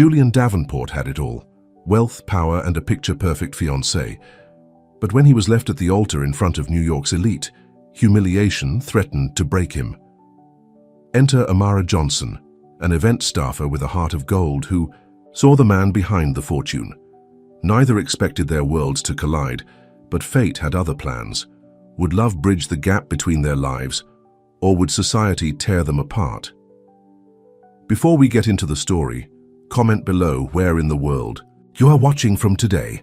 Julian Davenport had it all: wealth, power, and a picture-perfect fiancée. But when he was left at the altar in front of New York's elite, humiliation threatened to break him. Enter Amara Johnson, an event staffer with a heart of gold who saw the man behind the fortune. Neither expected their worlds to collide, but fate had other plans. Would love bridge the gap between their lives, or would society tear them apart? Before we get into the story, comment below where in the world you are watching from today.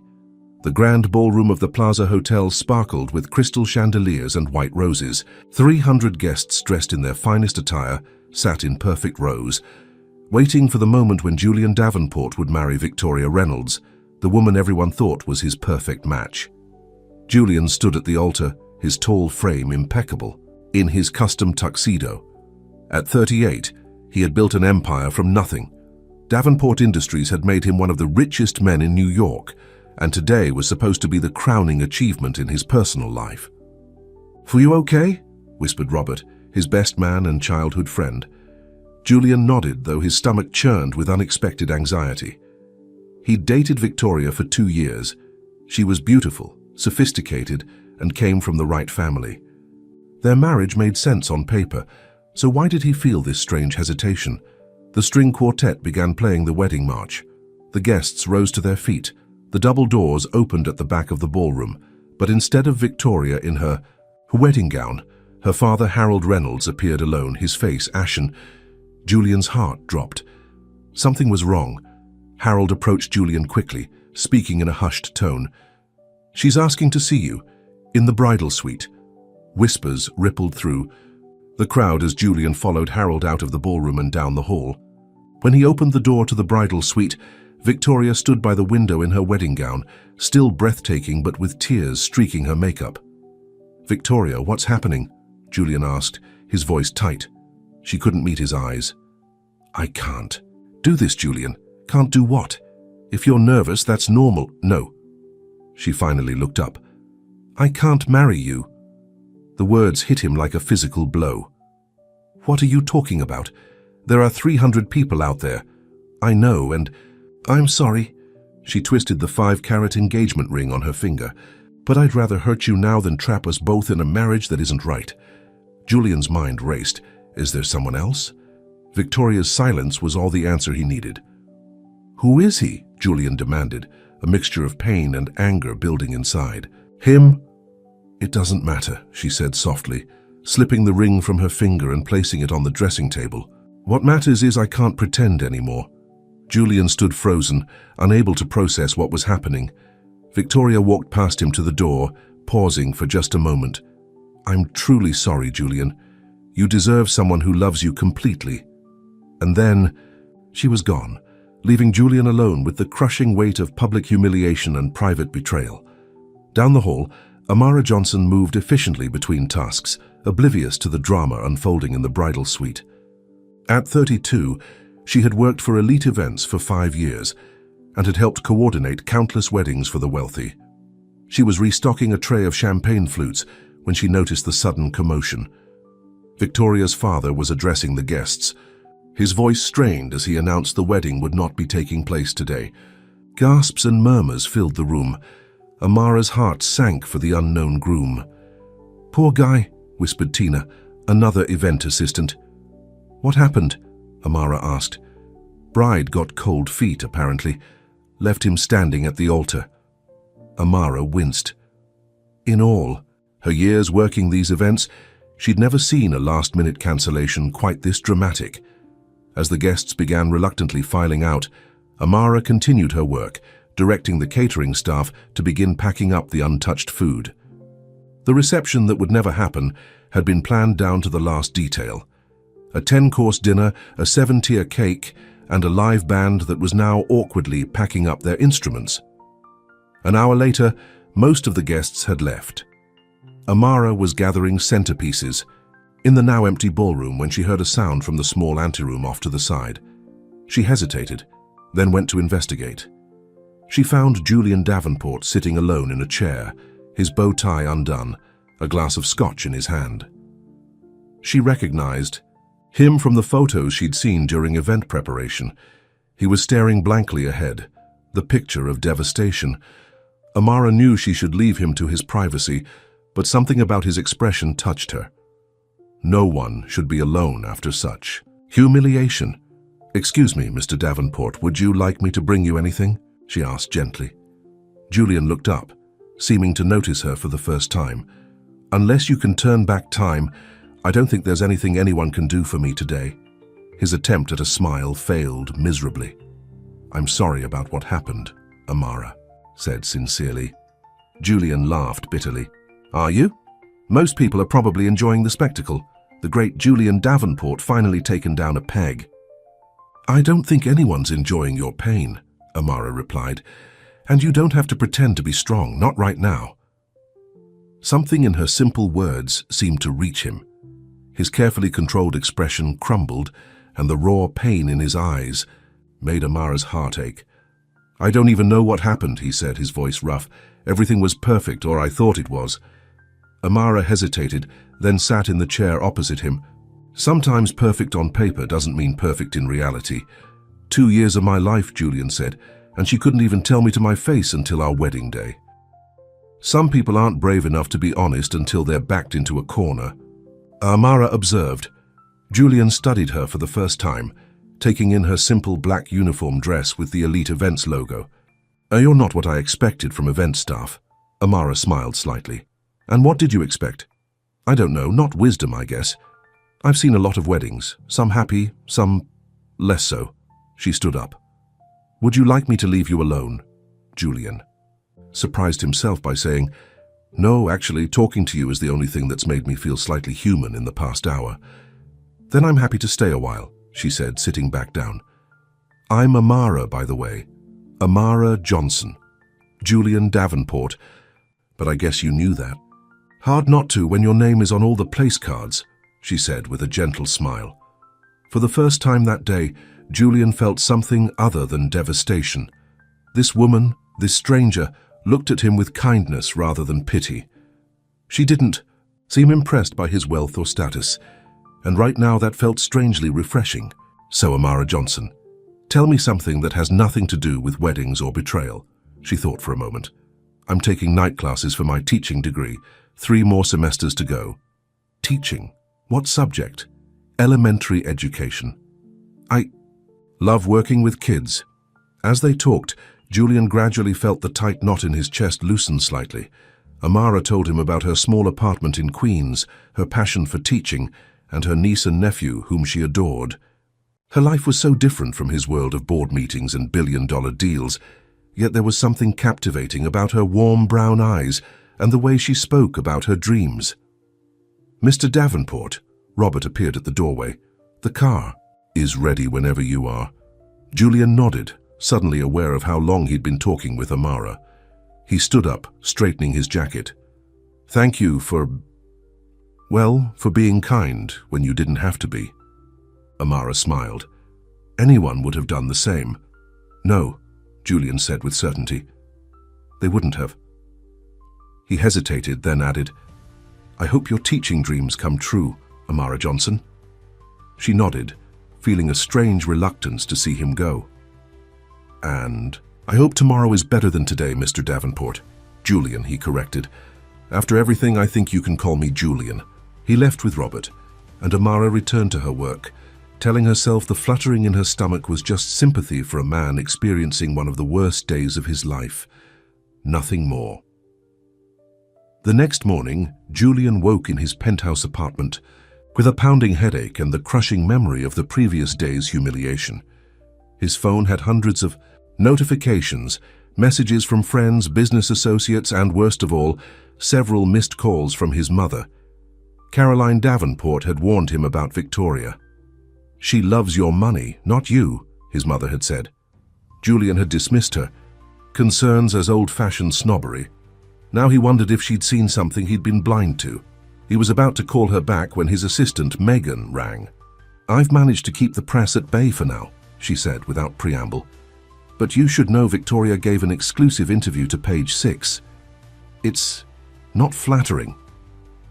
The grand ballroom of the Plaza Hotel sparkled with crystal chandeliers and white roses. 300 guests dressed in their finest attire sat in perfect rows, waiting for the moment when Julian Davenport would marry Victoria Reynolds, the woman everyone thought was his perfect match. Julian stood at the altar, his tall frame impeccable, in his custom tuxedo. At 38, he had built an empire from nothing. Davenport Industries had made him one of the richest men in New York, and today was supposed to be the crowning achievement in his personal life. "For you okay?" whispered Robert, his best man and childhood friend. Julian nodded, though his stomach churned with unexpected anxiety. He'd dated Victoria for 2 years. She was beautiful, sophisticated, and came from the right family. Their marriage made sense on paper, so why did he feel this strange hesitation? The string quartet began playing the wedding march. The guests rose to their feet. The double doors opened at the back of the ballroom, but instead of Victoria in her wedding gown, her father Harold Reynolds appeared alone, his face ashen. Julian's heart dropped. Something was wrong. Harold approached Julian quickly, speaking in a hushed tone. "She's asking to see you, in the bridal suite." Whispers rippled through the crowd as Julian followed Harold out of the ballroom and down the hall. When he opened the door to the bridal suite, Victoria stood by the window in her wedding gown, still breathtaking but with tears streaking her makeup. "Victoria, what's happening?" Julian asked, his voice tight. She couldn't meet his eyes. "I can't do this, Julian." "Can't do what?" "If you're nervous, that's normal." "No." She finally looked up. "I can't marry you." The words hit him like a physical blow. "What are you talking about? There are 300 people out there." "I know, and I'm sorry." She twisted the 5-carat engagement ring on her finger. "But I'd rather hurt you now than trap us both in a marriage that isn't right." Julian's mind raced. Is there someone else? Victoria's silence was all the answer he needed. "Who is he?" Julian demanded, a mixture of pain and anger building inside. "Him?" "It doesn't matter," she said softly, slipping the ring from her finger and placing it on the dressing table. "What matters is I can't pretend anymore." Julian stood frozen, unable to process what was happening. Victoria walked past him to the door, pausing for just a moment. "I'm truly sorry, Julian. You deserve someone who loves you completely." And then she was gone, leaving Julian alone with the crushing weight of public humiliation and private betrayal. Down the hall, Amara Johnson moved efficiently between tasks, oblivious to the drama unfolding in the bridal suite. At 32, she had worked for elite events for 5 years and had helped coordinate countless weddings for the wealthy. She was restocking a tray of champagne flutes when she noticed the sudden commotion. Victoria's father was addressing the guests. His voice strained as he announced the wedding would not be taking place today. Gasps and murmurs filled the room. Amara's heart sank for the unknown groom. "Poor guy," whispered Tina, another event assistant. "What happened?" Amara asked. "Bride got cold feet, apparently. Left him standing at the altar." Amara winced. In all her years working these events, she'd never seen a last-minute cancellation quite this dramatic. As the guests began reluctantly filing out, Amara continued her work, directing the catering staff to begin packing up the untouched food. The reception that would never happen had been planned down to the last detail. A 10-course dinner, a 7-tier cake, and a live band that was now awkwardly packing up their instruments. An hour later, most of the guests had left. Amara was gathering centerpieces in the now empty ballroom when she heard a sound from the small anteroom off to the side. She hesitated, then went to investigate. She found Julian Davenport sitting alone in a chair, his bow tie undone, a glass of scotch in his hand. She recognized him from the photos she'd seen during event preparation. He was staring blankly ahead, the picture of devastation. Amara knew she should leave him to his privacy, but something about his expression touched her. No one should be alone after such humiliation. "Excuse me, Mr. Davenport, would you like me to bring you anything?" she asked gently. Julian looked up, seeming to notice her for the first time. "Unless you can turn back time, I don't think there's anything anyone can do for me today." His attempt at a smile failed miserably. "I'm sorry about what happened," Amara said sincerely. Julian laughed bitterly. "Are you? Most people are probably enjoying the spectacle. The great Julian Davenport finally taken down a peg." "I don't think anyone's enjoying your pain," Amara replied. "And you don't have to pretend to be strong, not right now." Something in her simple words seemed to reach him. His carefully controlled expression crumbled, and the raw pain in his eyes made Amara's heart ache. "I don't even know what happened," he said, his voice rough. "Everything was perfect, or I thought it was." Amara hesitated, then sat in the chair opposite him. "Sometimes perfect on paper doesn't mean perfect in reality. 2 years of my life," Julian said, "and she couldn't even tell me to my face until our wedding day." "Some people aren't brave enough to be honest until they're backed into a corner," Amara observed. Julian studied her for the first time, taking in her simple black uniform dress with the Elite Events logo. "You're not what I expected from event staff." Amara smiled slightly. "And what did you expect?" "I don't know, not wisdom, I guess. I've seen a lot of weddings, some happy, some less so." She stood up. "Would you like me to leave you alone?" Julian surprised himself by saying, "No, actually, talking to you is the only thing that's made me feel slightly human in the past hour." "Then I'm happy to stay a while," she said, sitting back down. "I'm Amara, by the way. Amara Johnson. Julian Davenport. But I guess you knew that." "Hard not to when your name is on all the place cards," she said with a gentle smile. For the first time that day, Julian felt something other than devastation. This woman, this stranger, looked at him with kindness rather than pity. She didn't seem impressed by his wealth or status, and right now that felt strangely refreshing. "So, Amara Johnson, tell me something that has nothing to do with weddings or betrayal." She thought for a moment. "I'm taking night classes for my teaching degree, 3 more semesters to go." "Teaching? What subject?" "Elementary education." "I love working with kids." As they talked, Julian gradually felt the tight knot in his chest loosen slightly. Amara told him about her small apartment in Queens, her passion for teaching, and her niece and nephew, whom she adored. Her life was so different from his world of board meetings and billion-dollar deals, yet there was something captivating about her warm brown eyes and the way she spoke about her dreams. "Mr. Davenport," Robert appeared at the doorway. "The car is ready whenever you are." Julian nodded, suddenly aware of how long he'd been talking with Amara. He stood up, straightening his jacket. "Thank you for being kind when you didn't have to be." Amara smiled. "Anyone would have done the same." "No," Julian said with certainty. "They wouldn't have." He hesitated, then added, "I hope your teaching dreams come true, Amara Johnson." She nodded, feeling a strange reluctance to see him go. "And I hope tomorrow is better than today, Mr. Davenport." "Julian," he corrected. "After everything, I think you can call me Julian." He left with Robert, and Amara returned to her work, telling herself the fluttering in her stomach was just sympathy for a man experiencing one of the worst days of his life. Nothing more. The next morning, Julian woke in his penthouse apartment with a pounding headache and the crushing memory of the previous day's humiliation. His phone had hundreds of notifications, messages from friends, business associates, and worst of all, several missed calls from his mother. Caroline Davenport had warned him about Victoria. "She loves your money, not you," his mother had said. Julian had dismissed her concerns as old-fashioned snobbery. Now he wondered if she'd seen something he'd been blind to. He was about to call her back when his assistant, Megan, rang. "I've managed to keep the press at bay for now," she said without preamble. "But you should know Victoria gave an exclusive interview to Page 6. It's not flattering."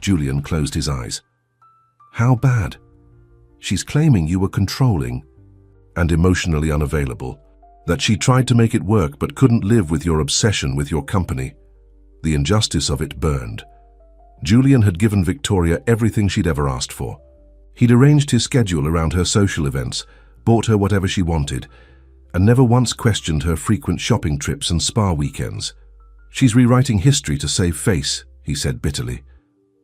Julian closed his eyes. "How bad?" "She's claiming you were controlling." and emotionally unavailable, that she tried to make it work but couldn't live with your obsession with your company. The injustice of it burned. Julian had given Victoria everything she'd ever asked for. He'd arranged his schedule around her social events, bought her whatever she wanted, and never once questioned her frequent shopping trips and spa weekends. "She's rewriting history to save face," he said bitterly.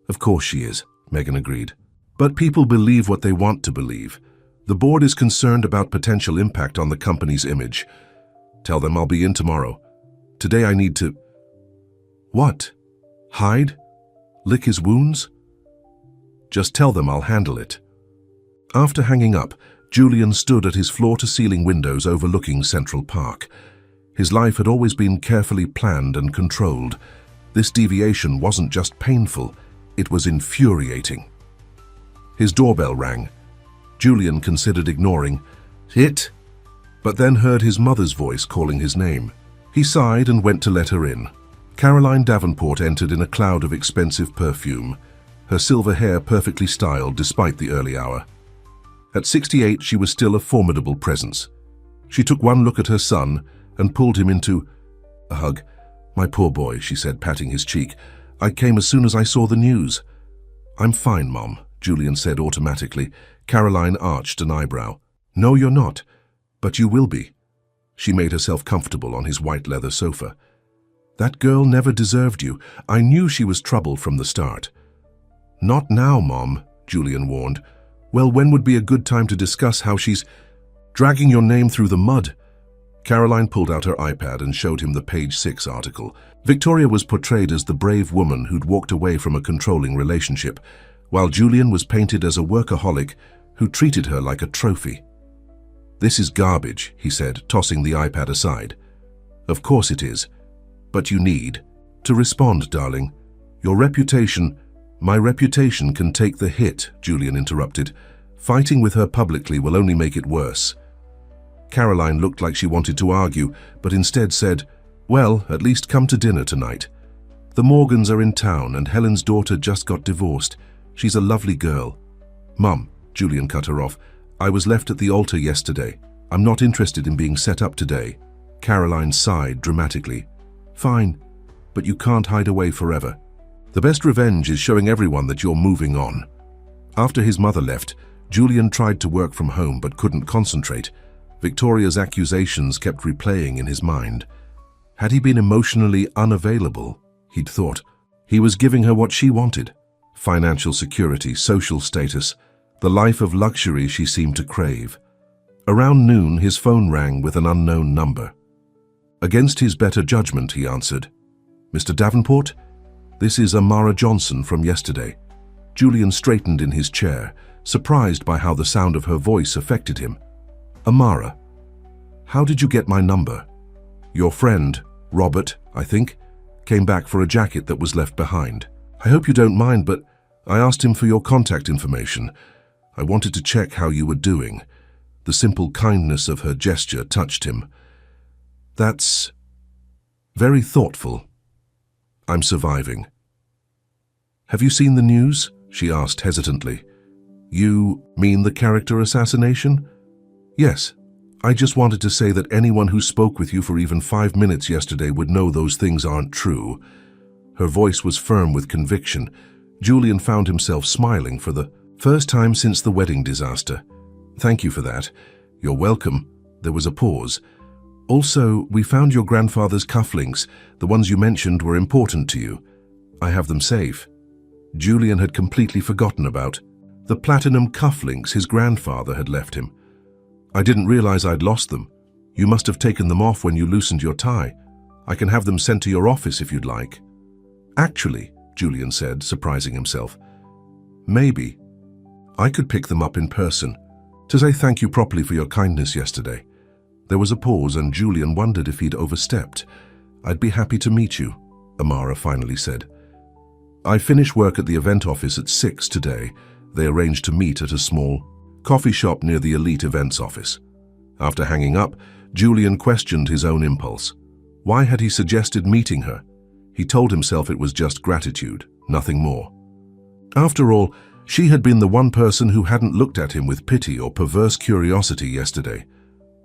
"Of course she is," Megan agreed. "But people believe what they want to believe. The board is concerned about potential impact on the company's image. Tell them I'll be in tomorrow. Today I need to..." "What? Hide? Lick his wounds?" "Just tell them I'll handle it." After hanging up, Julian stood at his floor-to-ceiling windows overlooking Central Park. His life had always been carefully planned and controlled. This deviation wasn't just painful, it was infuriating. His doorbell rang. Julian considered ignoring it, but then heard his mother's voice calling his name. He sighed and went to let her in. Caroline Davenport entered in a cloud of expensive perfume, her silver hair perfectly styled despite the early hour. At 68, she was still a formidable presence. She took one look at her son and pulled him into a hug. "My poor boy," she said, patting his cheek. "I came as soon as I saw the news." "I'm fine, Mom," Julian said automatically. Caroline arched an eyebrow. "No, you're not, but you will be." She made herself comfortable on his white leather sofa. "That girl never deserved you. I knew she was trouble from the start." "Not now, Mom," Julian warned. "Well, when would be a good time to discuss how she's dragging your name through the mud?" Caroline pulled out her iPad and showed him the Page 6 article. Victoria was portrayed as the brave woman who'd walked away from a controlling relationship, while Julian was painted as a workaholic who treated her like a trophy. "This is garbage," he said, tossing the iPad aside. "Of course it is. But you need to respond, darling. Your reputation..." "My reputation can take the hit," Julian interrupted. "Fighting with her publicly will only make it worse." Caroline looked like she wanted to argue, but instead said, "Well, at least come to dinner tonight. The Morgans are in town and Helen's daughter just got divorced. She's a lovely girl." "Mum," Julian cut her off, "I was left at the altar yesterday. I'm not interested in being set up today." Caroline sighed dramatically. "Fine, but you can't hide away forever. The best revenge is showing everyone that you're moving on." After his mother left, Julian tried to work from home but couldn't concentrate. Victoria's accusations kept replaying in his mind. Had he been emotionally unavailable, he'd thought? He was giving her what she wanted: financial security, social status, the life of luxury she seemed to crave. Around noon, his phone rang with an unknown number. Against his better judgment, he answered. "Mr. Davenport? This is Amara Johnson from yesterday." Julian straightened in his chair, surprised by how the sound of her voice affected him. "Amara, how did you get my number?" "Your friend, Robert, I think, came back for a jacket that was left behind. I hope you don't mind, but I asked him for your contact information. I wanted to check how you were doing." The simple kindness of her gesture touched him. "That's very thoughtful. I'm surviving." "Have you seen the news?" she asked hesitantly. "You mean the character assassination?" "Yes. I just wanted to say that anyone who spoke with you for even 5 minutes yesterday would know those things aren't true." Her voice was firm with conviction. Julian found himself smiling for the first time since the wedding disaster. "Thank you for that." "You're welcome." There was a pause. "Also, we found your grandfather's cufflinks. The ones you mentioned were important to you. I have them safe." Julian had completely forgotten about the platinum cufflinks his grandfather had left him. "I didn't realize I'd lost them. You must have taken them off when you loosened your tie. I can have them sent to your office if you'd like." "Actually," Julian said, surprising himself, "maybe I could pick them up in person to say thank you properly for your kindness yesterday." There was a pause and Julian wondered if he'd overstepped. "I'd be happy to meet you," Amara finally said. "I finish work at the event office at 6 today." They arranged to meet at a small coffee shop near the elite events office. After hanging up, Julian questioned his own impulse. Why had he suggested meeting her? He told himself it was just gratitude, nothing more. After all, she had been the one person who hadn't looked at him with pity or perverse curiosity yesterday.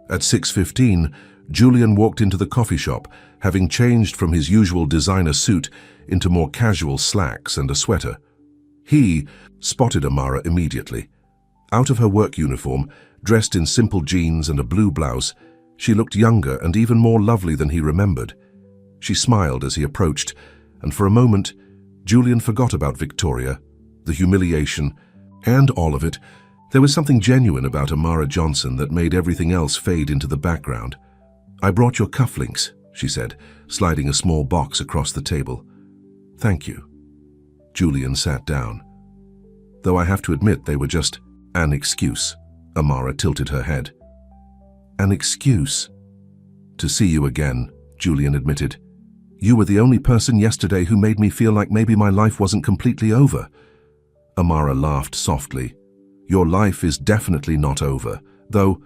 At 6:15, Julian walked into the coffee shop, having changed from his usual designer suit into more casual slacks and a sweater. He spotted Amara immediately. Out of her work uniform, dressed in simple jeans and a blue blouse, she looked younger and even more lovely than he remembered. She smiled as he approached, and for a moment, Julian forgot about Victoria, the humiliation, and all of it. There was something genuine about Amara Johnson that made everything else fade into the background. "I brought your cufflinks," she said, sliding a small box across the table. "Thank you." Julian sat down. "Though I have to admit they were just an excuse." Amara tilted her head. "An excuse?" "To see you again," Julian admitted. "You were the only person yesterday who made me feel like maybe my life wasn't completely over." Amara laughed softly. "Your life is definitely not over, though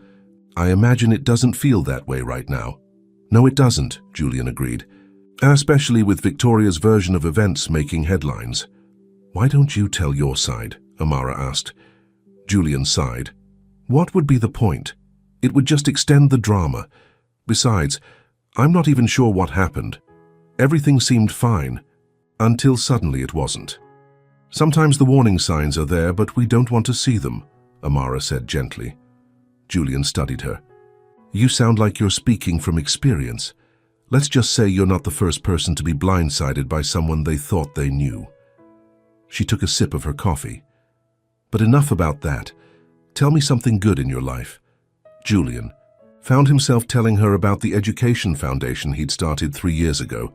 I imagine it doesn't feel that way right now." "No, it doesn't," Julian agreed. "Especially with Victoria's version of events making headlines." "Why don't you tell your side?" Amara asked. Julian sighed. "What would be the point? It would just extend the drama. Besides, I'm not even sure what happened. Everything seemed fine, until suddenly it wasn't." "Sometimes the warning signs are there, but we don't want to see them," Amara said gently. Julian studied her. "You sound like you're speaking from experience. Let's just say you're not the first person to be blindsided by someone they thought they knew." She took a sip of her coffee. "But enough about that. Tell me something good in your life." Julian found himself telling her about the education foundation he'd started 3 years ago,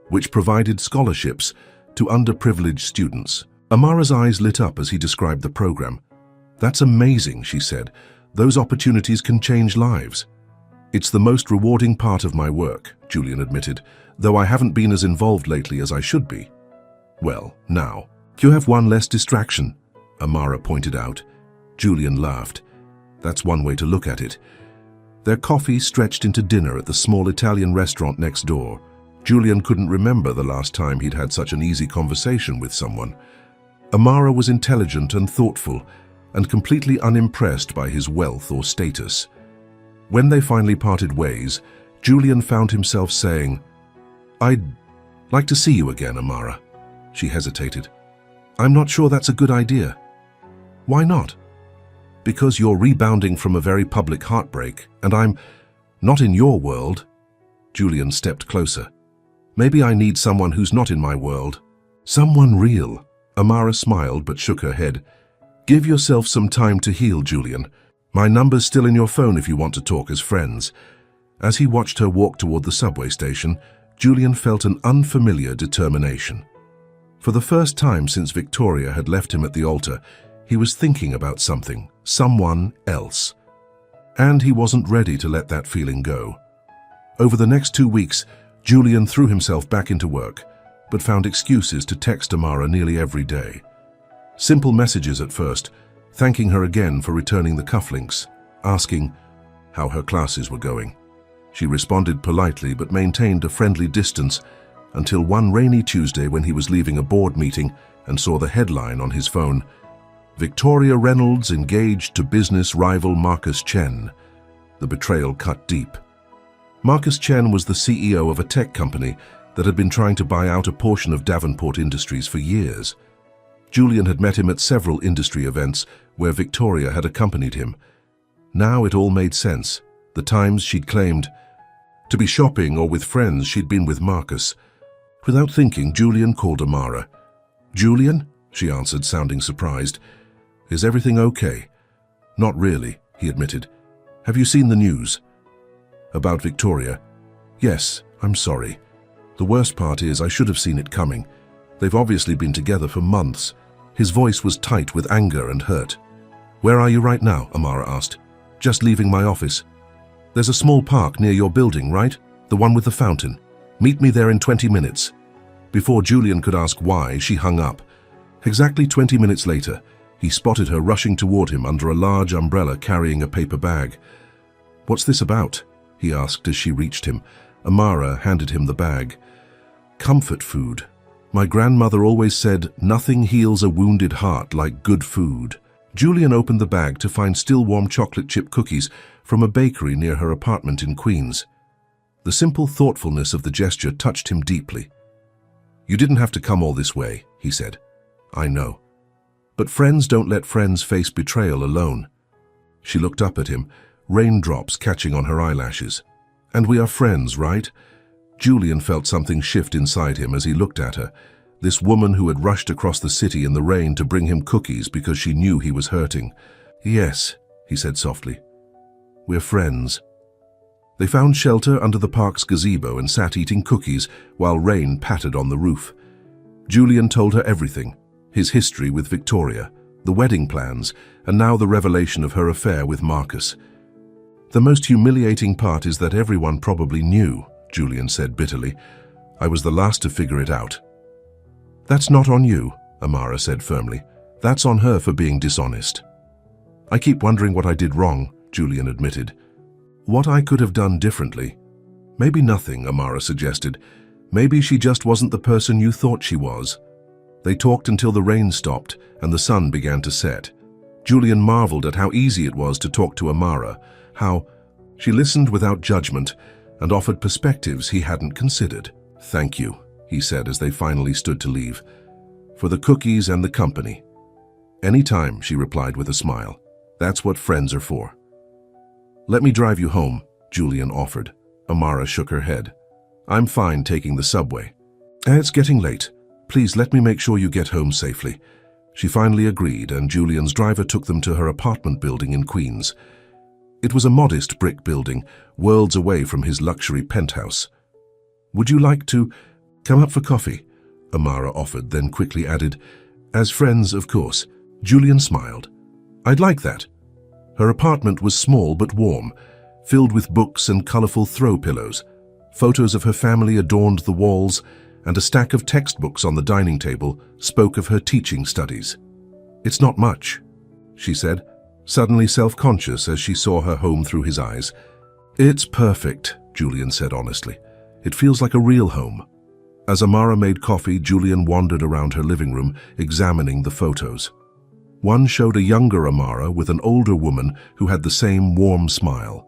which provided scholarships to underprivileged students. Amara's eyes lit up as he described the program. "That's amazing," she said. "Those opportunities can change lives." "It's the most rewarding part of my work," Julian admitted, "though I haven't been as involved lately as I should be." "Well, now, you have one less distraction," Amara pointed out. Julian laughed. "That's one way to look at it." Their coffee stretched into dinner at the small Italian restaurant next door. Julian couldn't remember the last time he'd had such an easy conversation with someone. Amara was intelligent and thoughtful, and completely unimpressed by his wealth or status. When they finally parted ways, Julian found himself saying, "I'd like to see you again, Amara." She hesitated. "I'm not sure that's a good idea." "Why not?" "Because you're rebounding from a very public heartbreak, and I'm not in your world." Julian stepped closer. "Maybe I need someone who's not in my world. Someone real." Amara smiled but shook her head. "Give yourself some time to heal, Julian. My number's still in your phone if you want to talk as friends." As he watched her walk toward the subway station, Julian felt an unfamiliar determination. For the first time since Victoria had left him at the altar, he was thinking about something, someone else. And he wasn't ready to let that feeling go. Over the next 2 weeks, Julian threw himself back into work, but found excuses to text Amara nearly every day. Simple messages at first, thanking her again for returning the cufflinks, asking how her classes were going. She responded politely but maintained a friendly distance until one rainy Tuesday when he was leaving a board meeting and saw the headline on his phone, "Victoria Reynolds engaged to business rival Marcus Chen." The betrayal cut deep. Marcus Chen was the CEO of a tech company that had been trying to buy out a portion of Davenport Industries for years. Julian had met him at several industry events where Victoria had accompanied him. Now it all made sense. The times she'd claimed to be shopping or with friends, she'd been with Marcus. Without thinking, Julian called Amara. "Julian?" she answered, sounding surprised. "Is everything okay?" "Not really," he admitted. "Have you seen the news?" "About Victoria?" "Yes, I'm sorry. The worst part is I should have seen it coming. They've obviously been together for months." His voice was tight with anger and hurt. "Where are you right now?" Amara asked. "Just leaving my office." "There's a small park near your building, right? The one with the fountain. Meet me there in 20 minutes. Before Julian could ask why, she hung up. Exactly 20 minutes later, he spotted her rushing toward him under a large umbrella carrying a paper bag. "What's this about?" he asked as she reached him. Amara handed him the bag. "Comfort food. My grandmother always said, nothing heals a wounded heart like good food." Julian opened the bag to find still warm chocolate chip cookies from a bakery near her apartment in Queens. The simple thoughtfulness of the gesture touched him deeply. "You didn't have to come all this way," he said. "I know. But friends don't let friends face betrayal alone." She looked up at him, raindrops catching on her eyelashes. "And we are friends, right?" Julian felt something shift inside him as he looked at her, this woman who had rushed across the city in the rain to bring him cookies because she knew he was hurting. "Yes," he said softly. "We're friends." They found shelter under the park's gazebo and sat eating cookies while rain pattered on the roof. Julian told her everything, his history with Victoria, the wedding plans, and now the revelation of her affair with Marcus. "The most humiliating part is that everyone probably knew," Julian said bitterly. "I was the last to figure it out." "That's not on you," Amara said firmly. "That's on her for being dishonest." "I keep wondering what I did wrong," Julian admitted. "What I could have done differently." "Maybe nothing," Amara suggested. "Maybe she just wasn't the person you thought she was." They talked until the rain stopped and the sun began to set. Julian marveled at how easy it was to talk to Amara, how she listened without judgment and offered perspectives he hadn't considered. "Thank you," he said as they finally stood to leave, "for the cookies and the company." "Anytime," she replied with a smile. "That's what friends are for." "Let me drive you home," Julian offered. Amara shook her head. "I'm fine taking the subway." "It's getting late. Please let me make sure you get home safely." She finally agreed, and Julian's driver took them to her apartment building in Queens. It was a modest brick building, worlds away from his luxury penthouse. "Would you like to come up for coffee?" Amara offered, then quickly added, "As friends, of course." Julian smiled. "I'd like that." Her apartment was small but warm, filled with books and colorful throw pillows. Photos of her family adorned the walls, and a stack of textbooks on the dining table spoke of her teaching studies. "It's not much," she said, suddenly self-conscious as she saw her home through his eyes. "It's perfect," Julian said honestly. "It feels like a real home." As Amara made coffee, Julian wandered around her living room, examining the photos. One showed a younger Amara with an older woman who had the same warm smile.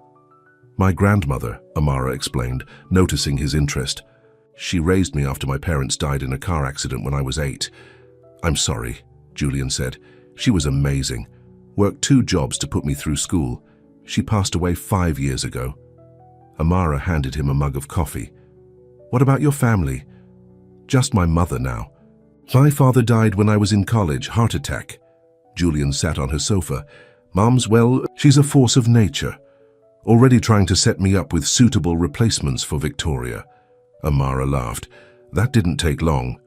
"My grandmother," Amara explained, noticing his interest. "She raised me after my parents died in a car accident when I was 8. "I'm sorry," Julian said. "She was amazing. Worked 2 jobs to put me through school. She passed away 5 years ago." Amara handed him a mug of coffee. "What about your family?" "Just my mother now. My father died when I was in college, heart attack." Julian sat on her sofa. "Mom's, well, she's a force of nature. Already trying to set me up with suitable replacements for Victoria." Amara laughed. "That didn't take long.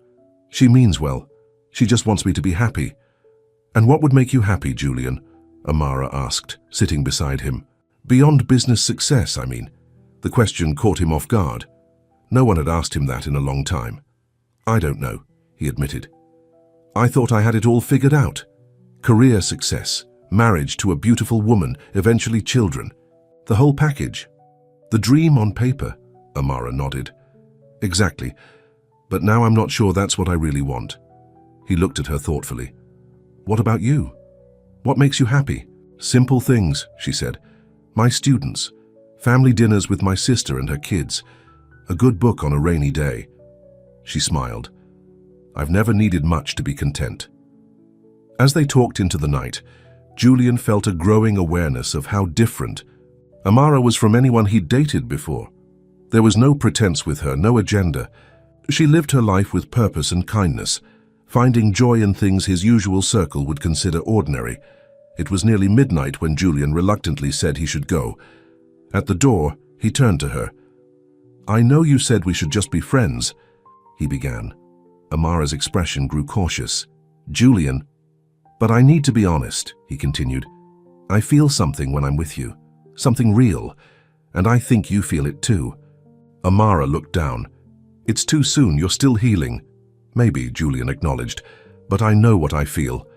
She means well. She just wants me to be happy." "And what would make you happy, Julian?" Amara asked, sitting beside him. "Beyond business success, I mean." The question caught him off guard. No one had asked him that in a long time. "I don't know," he admitted. "I thought I had it all figured out. Career success, marriage to a beautiful woman, eventually children. The whole package." "The dream on paper," Amara nodded. "Exactly. But now I'm not sure that's what I really want." He looked at her thoughtfully. "What about you? What makes you happy?" "Simple things," she said. "My students, family dinners with my sister and her kids, a good book on a rainy day." She smiled. "I've never needed much to be content." As they talked into the night, Julian felt a growing awareness of how different Amara was from anyone he'd dated before. There was no pretense with her, no agenda. She lived her life with purpose and kindness, finding joy in things his usual circle would consider ordinary. It was nearly midnight when Julian reluctantly said he should go. At the door, he turned to her. "I know you said we should just be friends," he began. Amara's expression grew cautious. "Julian, but I need to be honest," he continued. "I feel something when I'm with you, something real, and I think you feel it too." Amara looked down. "It's too soon, you're still healing." "Maybe," Julian acknowledged, "but I know what I feel."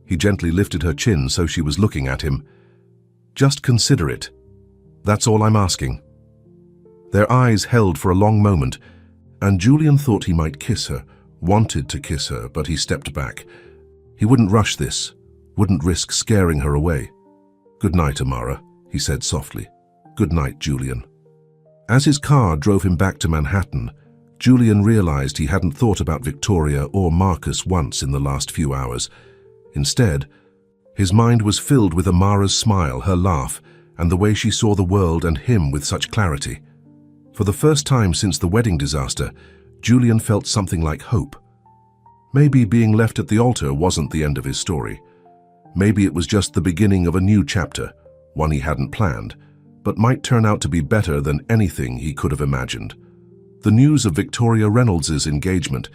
He gently lifted her chin so she was looking at him. "Just consider it. That's all I'm asking." Their eyes held for a long moment, and Julian thought he might kiss her, wanted to kiss her, but he stepped back. He wouldn't rush this. wouldn't risk scaring her away. "Good night, Amara," he said softly. "Good night, Julian." As his car drove him back to Manhattan, Julian realized he hadn't thought about Victoria or Marcus once in the last few hours. Instead, his mind was filled with Amara's smile, her laugh, and the way she saw the world and him with such clarity. For the first time since the wedding disaster, Julian felt something like hope. Maybe being left at the altar wasn't the end of his story. Maybe it was just the beginning of a new chapter, one he hadn't planned, but might turn out to be better than anything he could have imagined. The news of Victoria Reynolds' engagement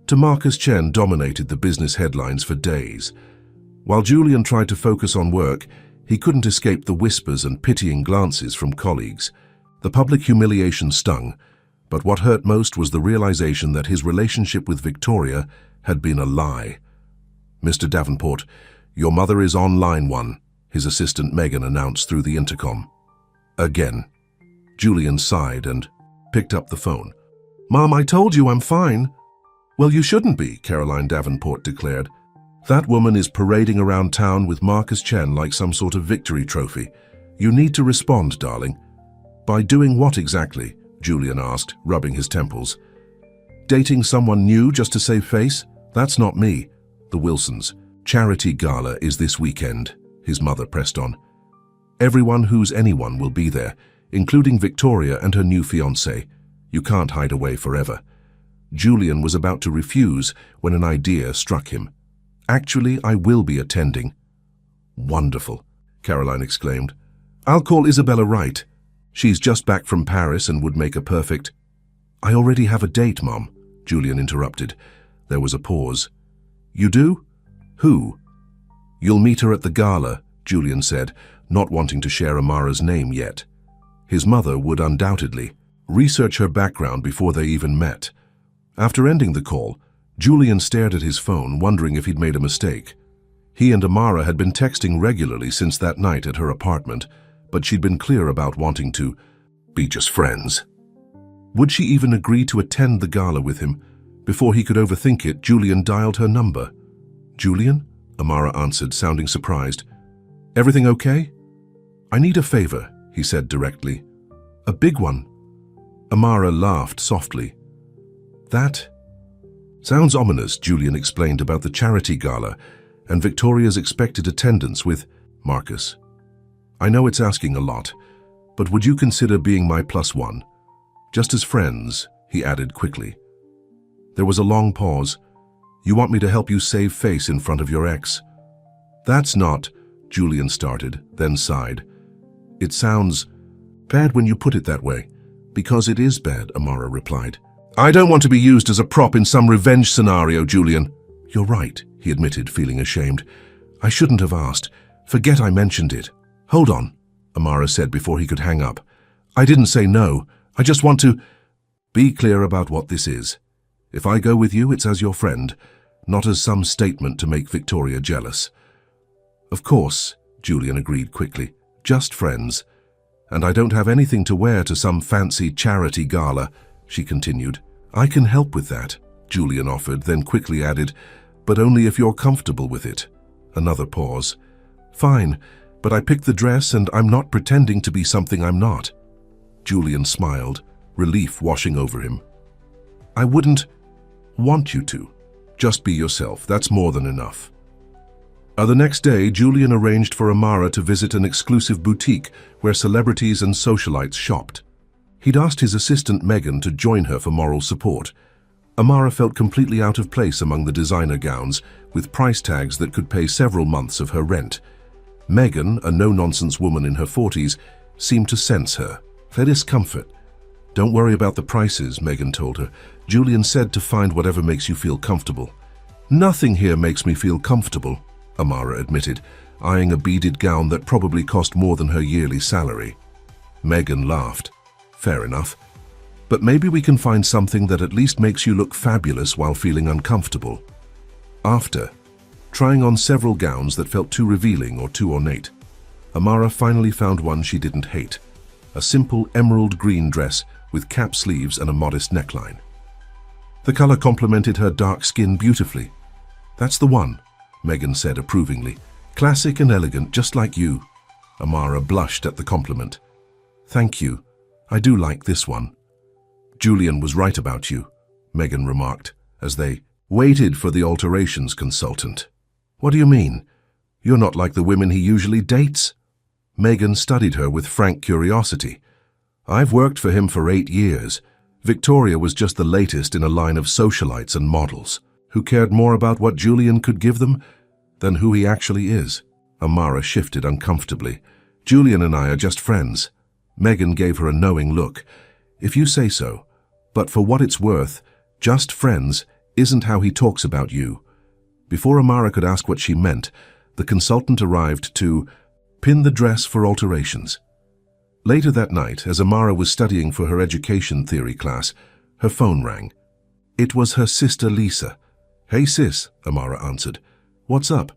to Marcus Chen dominated the business headlines for days. While Julian tried to focus on work, he couldn't escape the whispers and pitying glances from colleagues. The public humiliation stung, but what hurt most was the realization that his relationship with Victoria had been a lie. "Mr. Davenport, your mother is on line 1, his assistant Megan announced through the intercom. Again. Julian sighed and picked up the phone. "Mom, I told you I'm fine." "Well, you shouldn't be," Caroline Davenport declared. "That woman is parading around town with Marcus Chen like some sort of victory trophy. You need to respond, darling." "By doing what exactly?" Julian asked, rubbing his temples. "Dating someone new just to save face? That's not me." "The Wilsons' charity gala is this weekend," his mother pressed on. "Everyone who's anyone will be there, including Victoria and her new fiancé. You can't hide away forever." Julian was about to refuse when an idea struck him. "Actually, I will be attending." "Wonderful," Caroline exclaimed. "I'll call Isabella Wright. She's just back from Paris and would make a perfect—" "I already have a date, Mom," Julian interrupted. There was a pause. "You do? Who?" "You'll meet her at the gala," Julian said, not wanting to share Amara's name yet. His mother would undoubtedly research her background before they even met. After ending the call, Julian stared at his phone, wondering if he'd made a mistake. He and Amara had been texting regularly since that night at her apartment, but she'd been clear about wanting to be just friends. Would she even agree to attend the gala with him? Before he could overthink it, Julian dialed her number. "Julian?" Amara answered, sounding surprised. "Everything okay?" "I need a favor," he said directly. "A big one." Amara laughed softly. "That sounds ominous," Julian explained about the charity gala and Victoria's expected attendance with Marcus. "I know it's asking a lot, but would you consider being my +1? Just as friends," he added quickly. There was a long pause. "You want me to help you save face in front of your ex?" "That's not," Julian started, then sighed. "It sounds bad when you put it that way." "Because it is bad," Amara replied. "I don't want to be used as a prop in some revenge scenario, Julian." "You're right," he admitted, feeling ashamed. "I shouldn't have asked. Forget I mentioned it." "Hold on," Amara said before he could hang up. "I didn't say no. I just want to be clear about what this is. If I go with you, it's as your friend, not as some statement to make Victoria jealous." "Of course," Julian agreed quickly. "Just friends. And I don't have anything to wear to some fancy charity gala," she continued. "I can help with that," Julian offered, then quickly added, "but only if you're comfortable with it." Another pause. "Fine, but I picked the dress and I'm not pretending to be something I'm not." Julian smiled, relief washing over him. "I wouldn't want you to. Just be yourself. That's more than enough." The next day, Julian arranged for Amara to visit an exclusive boutique where celebrities and socialites shopped. He'd asked his assistant Megan to join her for moral support. Amara felt completely out of place among the designer gowns, with price tags that could pay several months of her rent. Megan, a no-nonsense woman in her 40s, seemed to sense her discomfort. "Don't worry about the prices," Megan told her. "Julian said to find whatever makes you feel comfortable." "Nothing here makes me feel comfortable," Amara admitted, eyeing a beaded gown that probably cost more than her yearly salary. Megan laughed. "Fair enough. But maybe we can find something that at least makes you look fabulous while feeling uncomfortable." After trying on several gowns that felt too revealing or too ornate, Amara finally found one she didn't hate. A simple emerald green dress with cap sleeves and a modest neckline. The color complemented her dark skin beautifully. "That's the one," Megan said approvingly. Classic and elegant, just like you. Amara blushed at the compliment. Thank you. I do like this one. Julian was right about you, Megan remarked, as they waited for the alterations consultant. What do you mean? You're not like the women he usually dates. Megan studied her with frank curiosity. I've worked for him for 8 years. Victoria was just the latest in a line of socialites and models who cared more about what Julian could give them than who he actually is. Amara shifted uncomfortably. Julian and I are just friends. Megan gave her a knowing look. If you say so. But for what it's worth, just friends isn't how he talks about you. Before Amara could ask what she meant, the consultant arrived to pin the dress for alterations. Later that night, as Amara was studying for her education theory class, her phone rang. It was her sister Lisa. Hey sis, Amara answered. What's up?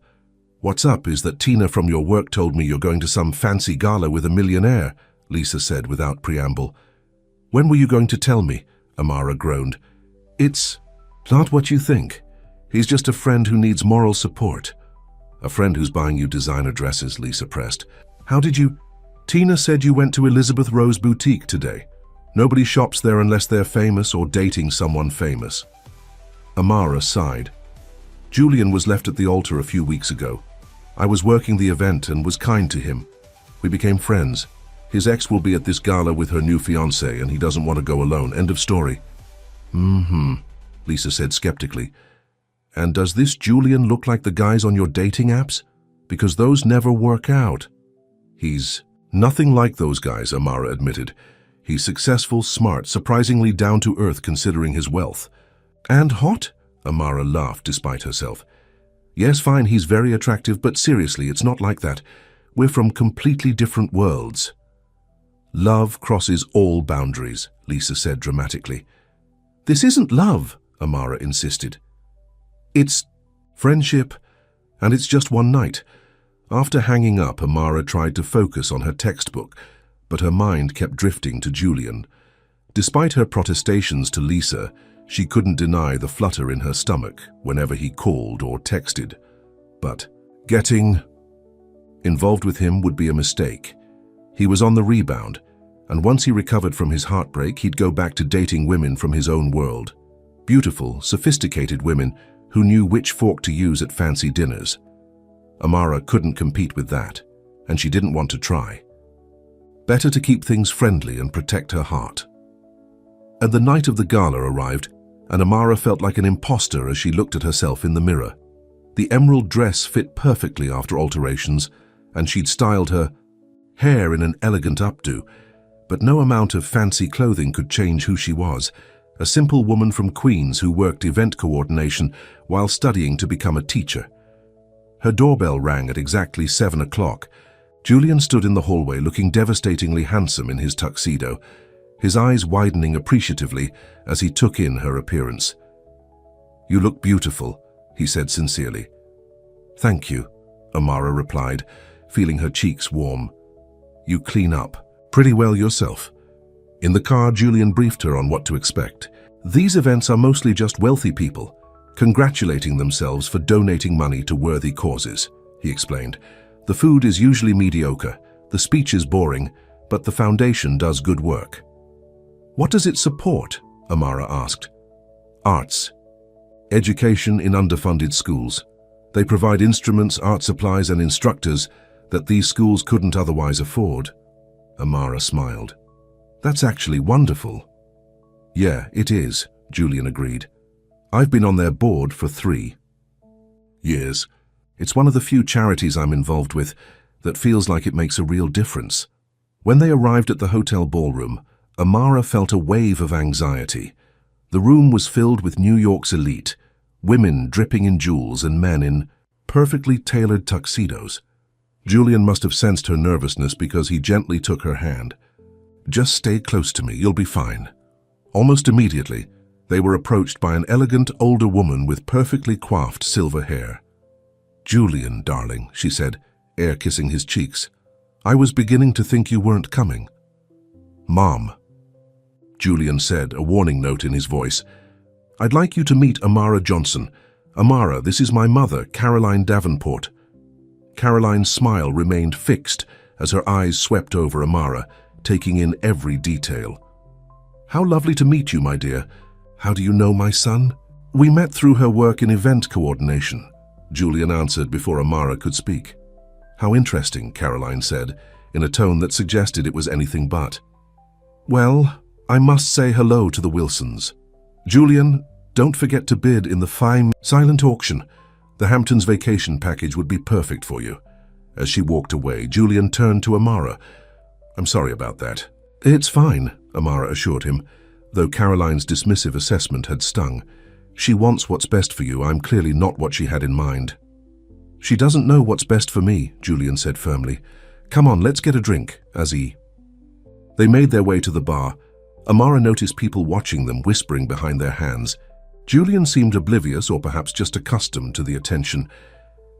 What's up is that Tina from your work told me you're going to some fancy gala with a millionaire, Lisa said without preamble. When were you going to tell me? Amara groaned. It's not what you think. He's just a friend who needs moral support. A friend who's buying you designer dresses, Lisa pressed. How did you? Tina said you went to Elizabeth Rowe's boutique today. Nobody shops there unless they're famous or dating someone famous. Amara sighed. Julian was left at the altar a few weeks ago. I was working the event and was kind to him. We became friends. His ex will be at this gala with her new fiancé and he doesn't want to go alone. End of story. Lisa said skeptically. And does this Julian look like the guys on your dating apps? Because those never work out. He's nothing like those guys, Amara admitted. He's successful, smart, surprisingly down-to-earth considering his wealth. And hot? Amara laughed despite herself. Yes, fine, he's very attractive, but seriously, it's not like that. We're from completely different worlds. Love crosses all boundaries, Lisa said dramatically. This isn't love, Amara insisted. It's friendship, and it's just one night. After hanging up, Amara tried to focus on her textbook, but her mind kept drifting to Julian. Despite her protestations to Lisa, she couldn't deny the flutter in her stomach whenever he called or texted. But getting involved with him would be a mistake. He was on the rebound, and once he recovered from his heartbreak, he'd go back to dating women from his own world. Beautiful, sophisticated women who knew which fork to use at fancy dinners. Amara couldn't compete with that, and she didn't want to try. Better to keep things friendly and protect her heart. And the night of the gala arrived, and Amara felt like an imposter as she looked at herself in the mirror. The emerald dress fit perfectly after alterations, and she'd styled her hair in an elegant updo, but no amount of fancy clothing could change who she was, a simple woman from Queens who worked event coordination while studying to become a teacher. Her doorbell rang at exactly 7 o'clock. Julian stood in the hallway looking devastatingly handsome in his tuxedo, his eyes widening appreciatively as he took in her appearance. You look beautiful, he said sincerely. Thank you, Amara replied, feeling her cheeks warm. You clean up pretty well yourself. In the car, Julian briefed her on what to expect. These events are mostly just wealthy people, congratulating themselves for donating money to worthy causes, he explained. The food is usually mediocre, the speech is boring, but the foundation does good work. What does it support? Amara asked. Arts. Education in underfunded schools. They provide instruments, art supplies, and instructors that these schools couldn't otherwise afford. Amara smiled. That's actually wonderful. Yeah, it is, Julian agreed. I've been on their board for 3 years. It's one of the few charities I'm involved with that feels like it makes a real difference. When they arrived at the hotel ballroom, Amara felt a wave of anxiety. The room was filled with New York's elite, women dripping in jewels and men in perfectly tailored tuxedos. Julian must have sensed her nervousness because he gently took her hand. Just stay close to me, you'll be fine. Almost immediately, they were approached by an elegant older woman with perfectly coiffed silver hair. Julian, darling, she said, air-kissing his cheeks. I was beginning to think you weren't coming. Mom, Julian said, a warning note in his voice. I'd like you to meet Amara Johnson. Amara, this is my mother, Caroline Davenport. Caroline's smile remained fixed as her eyes swept over Amara, taking in every detail. "How lovely to meet you, my dear. How do you know my son?" "We met through her work in event coordination," Julian answered before Amara could speak. "How interesting," Caroline said, in a tone that suggested it was anything but. "Well, I must say hello to the Wilsons. Julian, don't forget to bid in the fine silent auction. The Hamptons vacation package would be perfect for you." As she walked away, Julian turned to Amara. "I'm sorry about that." "It's fine," Amara assured him, though Caroline's dismissive assessment had stung. "She wants what's best for you. I'm clearly not what she had in mind." "She doesn't know what's best for me," Julian said firmly. "Come on, let's get a drink, Azzy." They made their way to the bar. Amara noticed people watching them, whispering behind their hands. Julian seemed oblivious, or perhaps just accustomed to the attention.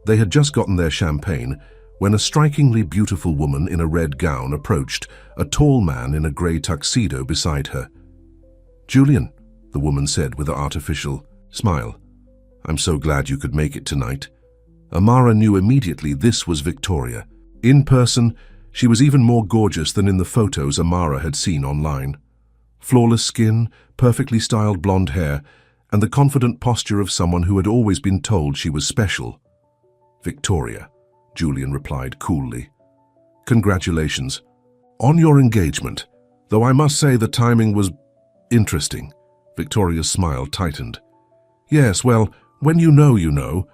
They had just gotten their champagne when a strikingly beautiful woman in a red gown approached, a tall man in a grey tuxedo beside her. "Julian," the woman said with an artificial smile, "I'm so glad you could make it tonight." Amara knew immediately this was Victoria. In person, she was even more gorgeous than in the photos Amara had seen online. Flawless skin, perfectly styled blonde hair, and the confident posture of someone who had always been told she was special. "Victoria," Julian replied coolly. "Congratulations. On your engagement, though I must say the timing was interesting." Victoria's smile tightened. "Yes, well, when you know, you know."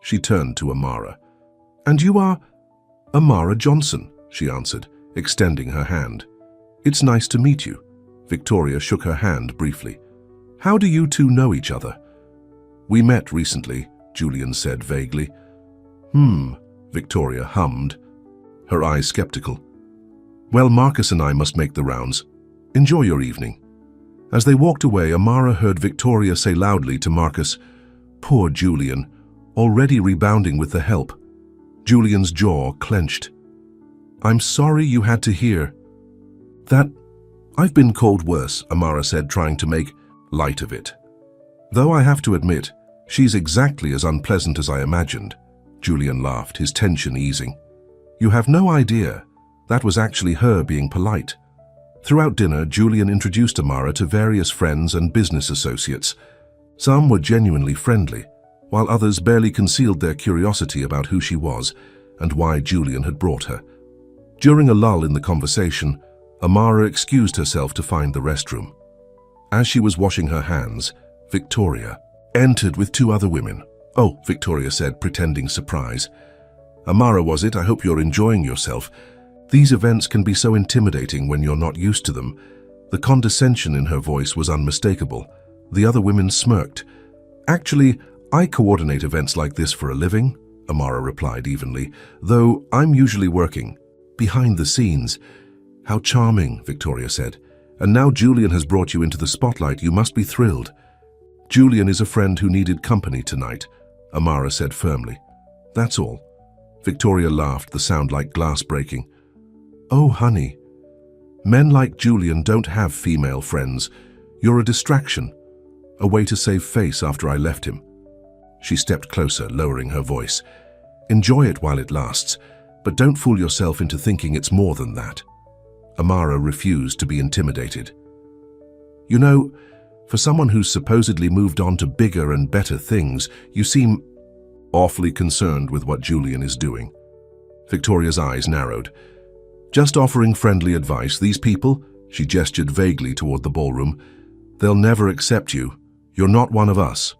She turned to Amara. "And you are?" "Amara Johnson," she answered, extending her hand. "It's nice to meet you." Victoria shook her hand briefly. "How do you two know each other?" "We met recently," Julian said vaguely. Victoria hummed, her eyes skeptical. "Well, Marcus and I must make the rounds. Enjoy your evening." As they walked away, Amara heard Victoria say loudly to Marcus, "Poor Julian, already rebounding with the help." Julian's jaw clenched. "I'm sorry you had to hear that." "I've been called worse," Amara said, trying to make light of it. "Though I have to admit, she's exactly as unpleasant as I imagined." Julian laughed, his tension easing. "You have no idea. That was actually her being polite." Throughout dinner, Julian introduced Amara to various friends and business associates. Some were genuinely friendly, while others barely concealed their curiosity about who she was and why Julian had brought her. During a lull in the conversation, Amara excused herself to find the restroom. As she was washing her hands, Victoria entered with two other women. "Oh," Victoria said, pretending surprise. "Amara, was it? I hope you're enjoying yourself. These events can be so intimidating when you're not used to them." The condescension in her voice was unmistakable. The other women smirked. "Actually, I coordinate events like this for a living," Amara replied evenly, "though I'm usually working behind the scenes." "How charming," Victoria said. "And now Julian has brought you into the spotlight. You must be thrilled." "Julian is a friend who needed company tonight," Amara said firmly. "That's all." Victoria laughed, the sound like glass breaking. "Oh, honey. Men like Julian don't have female friends. You're a distraction. A way to save face after I left him." She stepped closer, lowering her voice. "Enjoy it while it lasts, but don't fool yourself into thinking it's more than that." Amara refused to be intimidated. "You know, for someone who's supposedly moved on to bigger and better things, you seem awfully concerned with what Julian is doing." Victoria's eyes narrowed. "Just offering friendly advice. These people," she gestured vaguely toward the ballroom, "they'll never accept you. You're not one of us."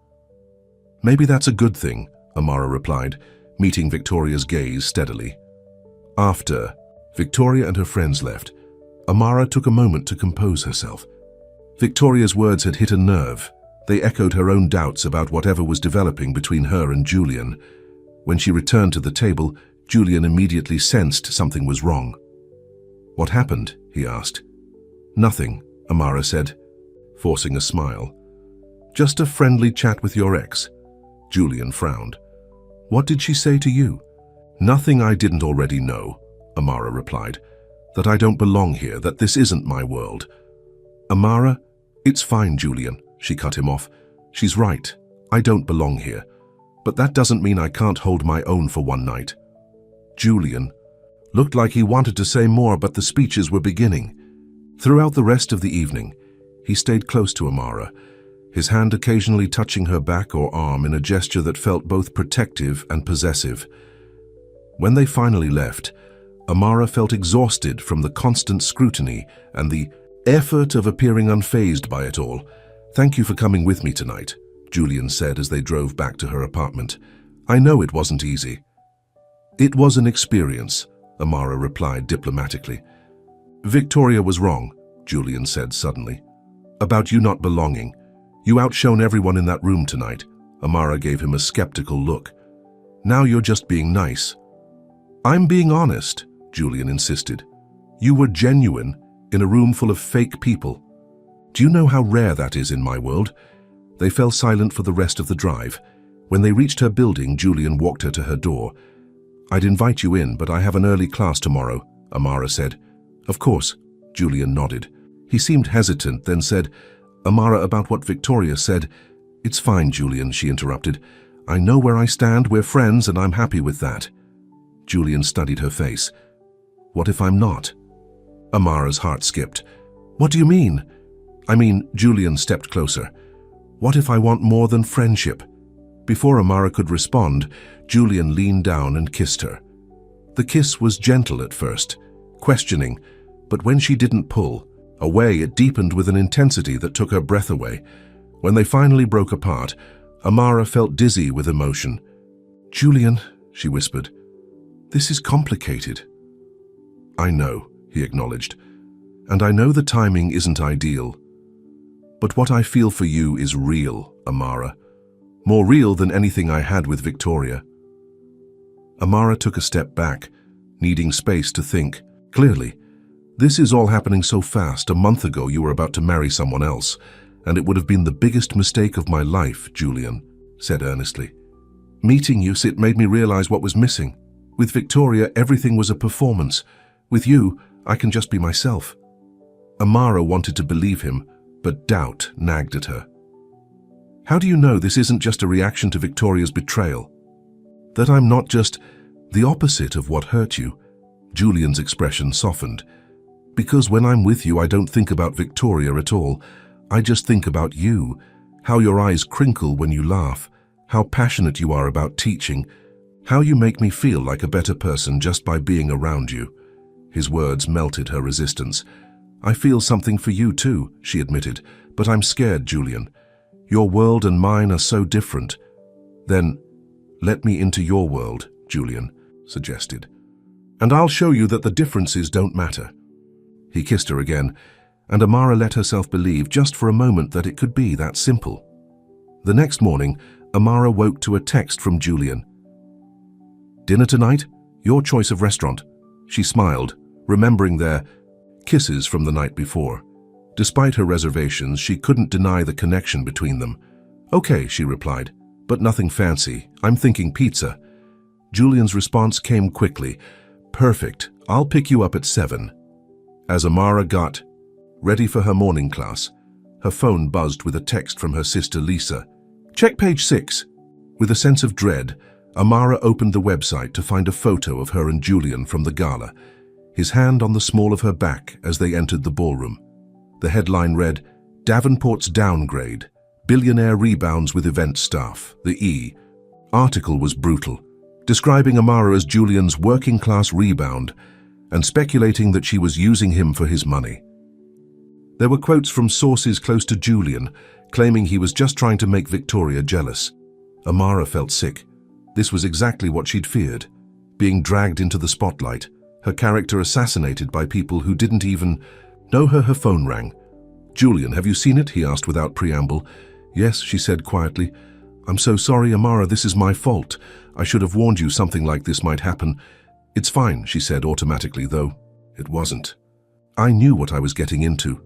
"Maybe that's a good thing," Amara replied, meeting Victoria's gaze steadily. After Victoria and her friends left, Amara took a moment to compose herself. Victoria's words had hit a nerve. They echoed her own doubts about whatever was developing between her and Julian. When she returned to the table, Julian immediately sensed something was wrong. "What happened?" he asked. "Nothing," Amara said, forcing a smile. "Just a friendly chat with your ex." Julian frowned. "What did she say to you?" "Nothing I didn't already know," Amara replied. "That I don't belong here, that this isn't my world." "Amara, it's fine, Julian," she cut him off. "She's right. I don't belong here. But that doesn't mean I can't hold my own for one night." Julian. Looked like he wanted to say more, but the speeches were beginning. Throughout the rest of the evening, he stayed close to Amara, his hand occasionally touching her back or arm in a gesture that felt both protective and possessive. When they finally left, Amara felt exhausted from the constant scrutiny and the effort of appearing unfazed by it all. "Thank you for coming with me tonight," Julian said as they drove back to her apartment. "I know it wasn't easy." "It was an experience," Amara replied diplomatically. "Victoria was wrong," Julian said suddenly. "About you not belonging. You outshone everyone in that room tonight." Amara gave him a skeptical look. "Now you're just being nice." "I'm being honest," Julian insisted. "You were genuine in a room full of fake people. Do you know how rare that is in my world?" They fell silent for the rest of the drive. When they reached her building, Julian walked her to her door. "I'd invite you in, but I have an early class tomorrow," Amara said. "Of course," Julian nodded. He seemed hesitant, then said, "Amara, about what Victoria said." "It's fine, Julian," she interrupted. "I know where I stand, we're friends, and I'm happy with that." Julian studied her face. "What if I'm not?" Amara's heart skipped. "What do you mean?" Julian stepped closer. "What if I want more than friendship?" Before Amara could respond, Julian leaned down and kissed her. The kiss was gentle at first, questioning, but when she didn't pull away, it deepened with an intensity that took her breath away. When they finally broke apart, Amara felt dizzy with emotion. "Julian," she whispered, "this is complicated." "I know," he acknowledged, "and I know the timing isn't ideal. But what I feel for you is real, Amara. More real than anything I had with Victoria." Amara took a step back, needing space to think clearly. "This is all happening so fast. A month ago you were about to marry someone else, and it would have been the biggest mistake of my life," Julian said earnestly. "Meeting you, it made me realize what was missing. With Victoria, everything was a performance. With you, I can just be myself." Amara wanted to believe him, but doubt nagged at her. "How do you know this isn't just a reaction to Victoria's betrayal? That I'm not just the opposite of what hurt you?" Julian's expression softened. "Because when I'm with you, I don't think about Victoria at all. I just think about you, how your eyes crinkle when you laugh, how passionate you are about teaching, how you make me feel like a better person just by being around you." His words melted her resistance. "I feel something for you too," she admitted, "but I'm scared, Julian. Your world and mine are so different." "Then let me into your world," Julian suggested, "and I'll show you that the differences don't matter." He kissed her again, and Amara let herself believe just for a moment that it could be that simple. The next morning, Amara woke to a text from Julian. "Dinner tonight? Your choice of restaurant." She smiled, remembering their kisses from the night before. Despite her reservations, she couldn't deny the connection between them. "Okay," she replied, "but nothing fancy. I'm thinking pizza." Julian's response came quickly. "Perfect. I'll pick you up at 7. As Amara got ready for her morning class, her phone buzzed with a text from her sister Lisa. "Check page 6. With a sense of dread, Amara opened the website to find a photo of her and Julian from the gala, his hand on the small of her back as they entered the ballroom. The headline read, "Davenport's Downgrade. Billionaire Rebounds with Event Staff." The article was brutal, describing Amara as Julian's working-class rebound and speculating that she was using him for his money. There were quotes from sources close to Julian, claiming he was just trying to make Victoria jealous. Amara felt sick. This was exactly what she'd feared, being dragged into the spotlight, her character assassinated by people who didn't even know her. Her phone rang. "Julian, have you seen it?" he asked without preamble. "Yes," she said quietly. "I'm so sorry, Amara, this is my fault. I should have warned you something like this might happen." "It's fine," she said automatically, though it wasn't. "I knew what I was getting into."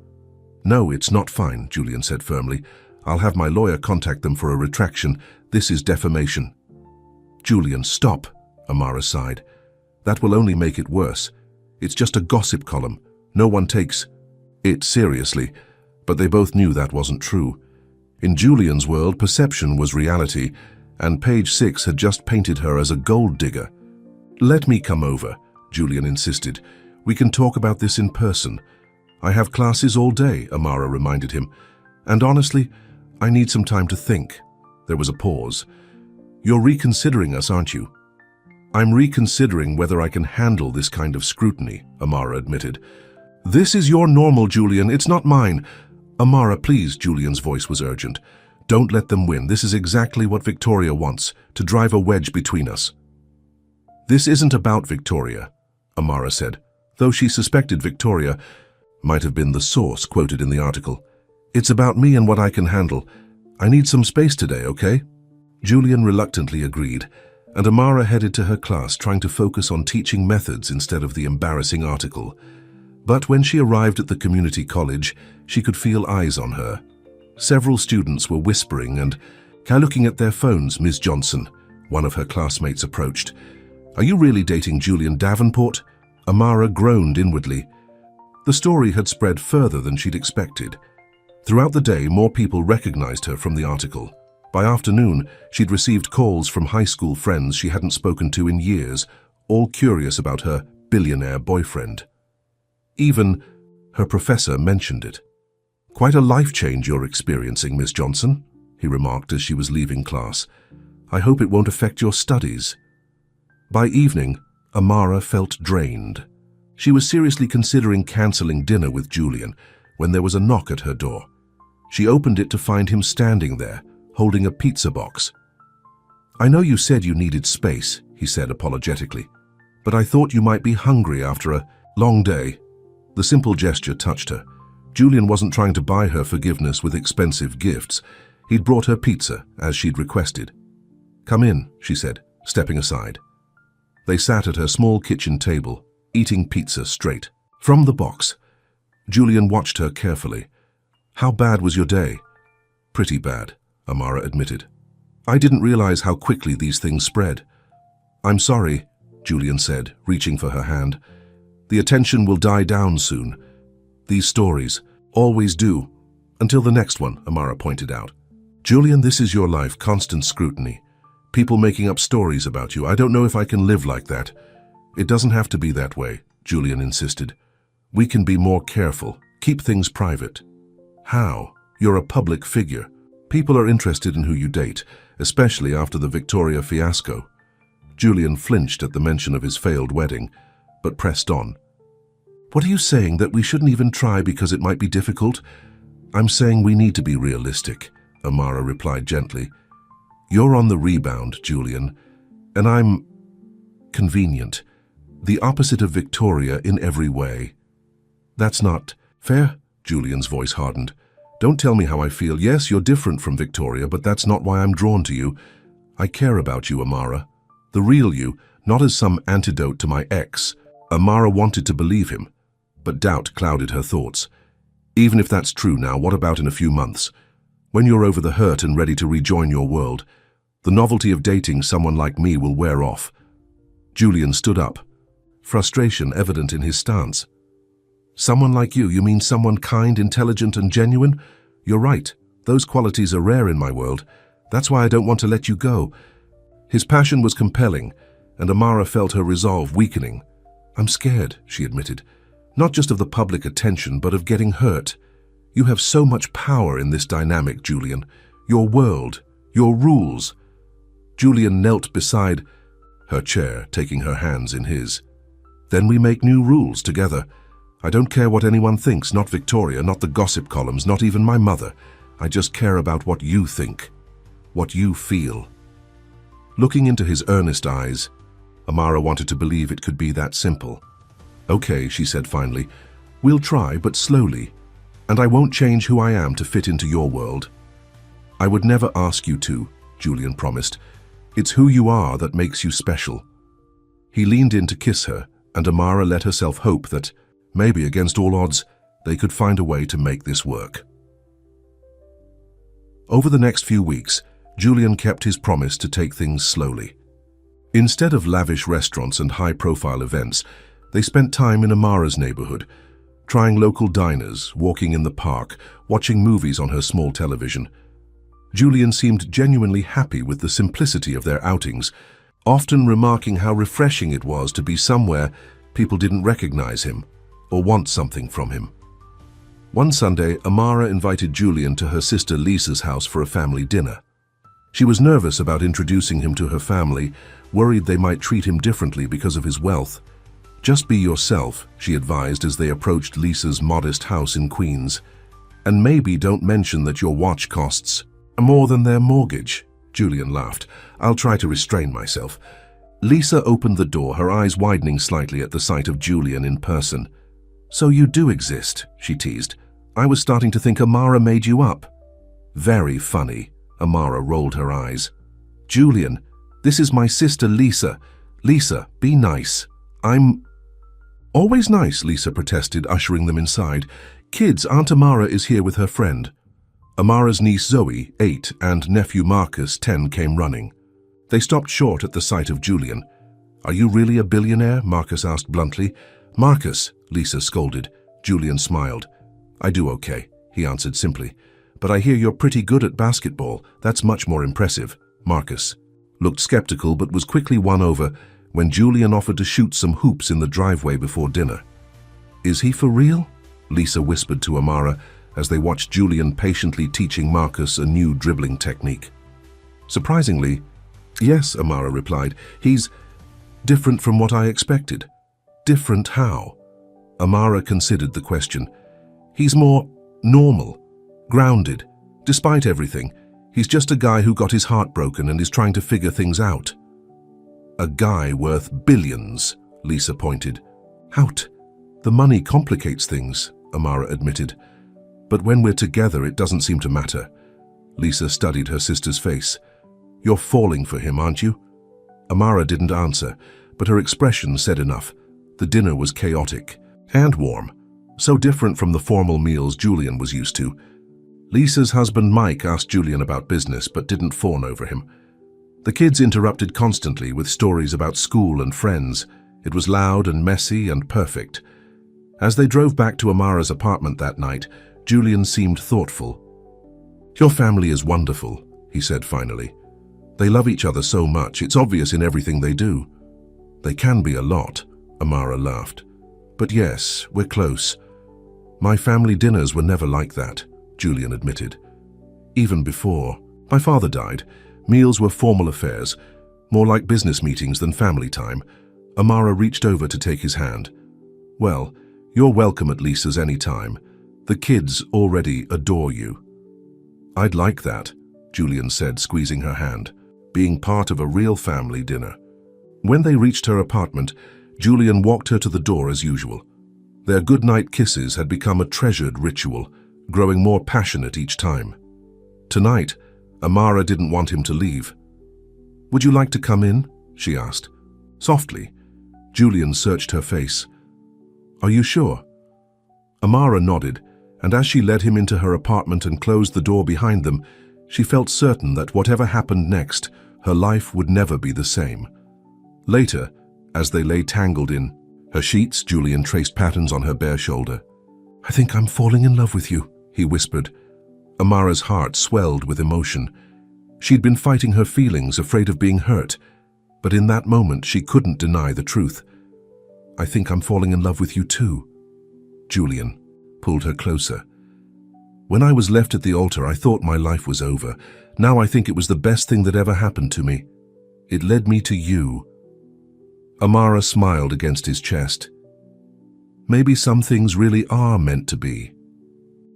"No, it's not fine," Julian said firmly. "I'll have my lawyer contact them for a retraction. This is defamation." "Julian, stop," Amara sighed. "That will only make it worse. It's just a gossip column. No one takes it seriously." But they both knew that wasn't true. In Julian's world, perception was reality, and page 6 had just painted her as a gold digger. Let me come over, Julian insisted. We can talk about this in person. I have classes all day, Amara reminded him. And honestly, I need some time to think. There was a pause. You're reconsidering us, aren't you? I'm reconsidering whether I can handle this kind of scrutiny, Amara admitted. This is your normal, Julian. It's not mine. Amara, please, Julian's voice was urgent. Don't let them win. This is exactly what Victoria wants, to drive a wedge between us. This isn't about Victoria, Amara said, though she suspected Victoria might have been the source quoted in the article. It's about me and what I can handle. I need some space today, okay? Julian reluctantly agreed, and Amara headed to her class trying to focus on teaching methods instead of the embarrassing article. But when she arrived at the community college, she could feel eyes on her. Several students were whispering and looking at their phones. Ms. Johnson, one of her classmates, approached. Are you really dating Julian Davenport? Amara groaned inwardly. The story had spread further than she'd expected. Throughout the day, more people recognized her from the article. By afternoon, she'd received calls from high school friends she hadn't spoken to in years, all curious about her billionaire boyfriend. Even her professor mentioned it. Quite a life change you're experiencing, Miss Johnson, he remarked as she was leaving class. I hope it won't affect your studies. By evening, Amara felt drained. She was seriously considering canceling dinner with Julian when there was a knock at her door. She opened it to find him standing there, holding a pizza box. I know you said you needed space, he said apologetically, but I thought you might be hungry after a long day. The simple gesture touched her. Julian wasn't trying to buy her forgiveness with expensive gifts. He'd brought her pizza, as she'd requested. Come in, she said, stepping aside. They sat at her small kitchen table, eating pizza straight from the box. Julian watched her carefully. How bad was your day? Pretty bad, Amara admitted. I didn't realize how quickly these things spread. I'm sorry, Julian said, reaching for her hand. The attention will die down soon. These stories always do. Until the next one, Amara pointed out. Julian, this is your life, constant scrutiny. People making up stories about you. I don't know if I can live like that. It doesn't have to be that way, Julian insisted. We can be more careful, keep things private. How? You're a public figure. People are interested in who you date, especially after the Victoria fiasco. Julian flinched at the mention of his failed wedding, but pressed on. What are you saying, that we shouldn't even try because it might be difficult? I'm saying we need to be realistic, Amara replied gently. You're on the rebound, Julian, and I'm convenient. The opposite of Victoria in every way. That's not fair, Julian's voice hardened. Don't tell me how I feel. Yes, you're different from Victoria, but that's not why I'm drawn to you. I care about you, Amara. The real you, not as some antidote to my ex. Amara wanted to believe him, but doubt clouded her thoughts. Even if that's true now, what about in a few months? When you're over the hurt and ready to rejoin your world, the novelty of dating someone like me will wear off. Julian stood up, frustration evident in his stance. Someone like you mean someone kind, intelligent, and genuine? You're right. Those qualities are rare in my world. That's why I don't want to let you go. His passion was compelling, and Amara felt her resolve weakening. I'm scared, she admitted. Not just of the public attention, but of getting hurt. You have so much power in this dynamic, Julian. Your world, your rules. Julian knelt beside her chair, taking her hands in his. Then we make new rules together. I don't care what anyone thinks, not Victoria, not the gossip columns, not even my mother. I just care about what you think, what you feel. Looking into his earnest eyes, Amara wanted to believe it could be that simple. Okay, she said finally, we'll try, but slowly, and I won't change who I am to fit into your world. I would never ask you to, Julian promised. It's who you are that makes you special. He leaned in to kiss her, and Amara let herself hope that, maybe against all odds, they could find a way to make this work. Over the next few weeks, Julian kept his promise to take things slowly. Instead of lavish restaurants and high-profile events, they spent time in Amara's neighborhood, trying local diners, walking in the park, watching movies on her small television. Julian seemed genuinely happy with the simplicity of their outings, often remarking how refreshing it was to be somewhere people didn't recognize him or want something from him. One Sunday, Amara invited Julian to her sister Lisa's house for a family dinner. She was nervous about introducing him to her family, worried they might treat him differently because of his wealth. "Just be yourself," she advised as they approached Lisa's modest house in Queens. "And maybe don't mention that your watch costs more than their mortgage." Julian laughed. "I'll try to restrain myself." Lisa opened the door, her eyes widening slightly at the sight of Julian in person. "So you do exist," she teased. "I was starting to think Amara made you up." "Very funny." Amara rolled her eyes. "Julian, this is my sister Lisa. Lisa, be nice." "I'm always nice," Lisa protested, ushering them inside. "Kids, Aunt Amara is here with her friend." Amara's niece Zoe, 8, and nephew Marcus, 10, came running. They stopped short at the sight of Julian. "Are you really a billionaire?" Marcus asked bluntly. "Marcus," Lisa scolded. Julian smiled. "I do okay," he answered simply. "But I hear you're pretty good at basketball. That's much more impressive." Marcus looked skeptical but was quickly won over when Julian offered to shoot some hoops in the driveway before dinner. "Is he for real?" Lisa whispered to Amara as they watched Julian patiently teaching Marcus a new dribbling technique. Surprisingly, "Yes," Amara replied. "He's different from what I expected." "Different how?" Amara considered the question. "He's more normal, grounded. Despite everything, he's just a guy who got his heart broken and is trying to figure things out." "A guy worth billions," Lisa pointed. "Out. The money complicates things," Amara admitted. "But when we're together, it doesn't seem to matter." Lisa studied her sister's face. "You're falling for him, aren't you?" Amara didn't answer, but her expression said enough. The dinner was chaotic and warm, so different from the formal meals Julian was used to. Lisa's husband Mike asked Julian about business but didn't fawn over him. The kids interrupted constantly with stories about school and friends. It was loud and messy and perfect. As they drove back to Amara's apartment that night, Julian seemed thoughtful. "Your family is wonderful," he said finally. "They love each other so much, it's obvious in everything they do." "They can be a lot," Amara laughed. "But yes, we're close." "My family dinners were never like that," Julian admitted. "Even before my father died, meals were formal affairs, more like business meetings than family time." Amara reached over to take his hand. "Well, you're welcome at Lisa's any time. The kids already adore you." "I'd like that," Julian said, squeezing her hand. "Being part of a real family dinner." When they reached her apartment, Julian walked her to the door as usual. Their goodnight kisses had become a treasured ritual, growing more passionate each time. Tonight, Amara didn't want him to leave. "Would you like to come in?" she asked. Softly, Julian searched her face. "Are you sure?" Amara nodded, and as she led him into her apartment and closed the door behind them, she felt certain that whatever happened next, her life would never be the same. Later, as they lay tangled in her sheets, Julian traced patterns on her bare shoulder. "I think I'm falling in love with you," he whispered. Amara's heart swelled with emotion. She'd been fighting her feelings, afraid of being hurt, but in that moment she couldn't deny the truth. "I think I'm falling in love with you too." Julian pulled her closer. "When I was left at the altar, I thought my life was over. Now I think it was the best thing that ever happened to me. It led me to you." Amara smiled against his chest. Maybe some things really are meant to be.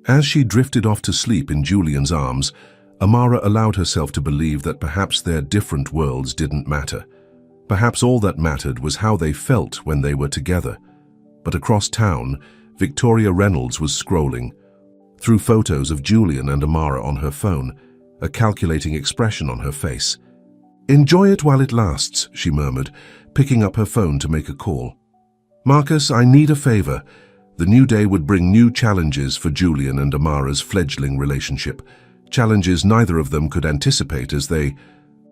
As she drifted off to sleep in Julian's arms, Amara allowed herself to believe that perhaps their different worlds didn't matter. Perhaps all that mattered was how they felt when they were together. But across town, Victoria Reynolds was scrolling through photos of Julian and Amara on her phone, a calculating expression on her face. "Enjoy it while it lasts," she murmured, picking up her phone to make a call. "Marcus, I need a favor." The new day would bring new challenges for Julian and Amara's fledgling relationship, challenges neither of them could anticipate as they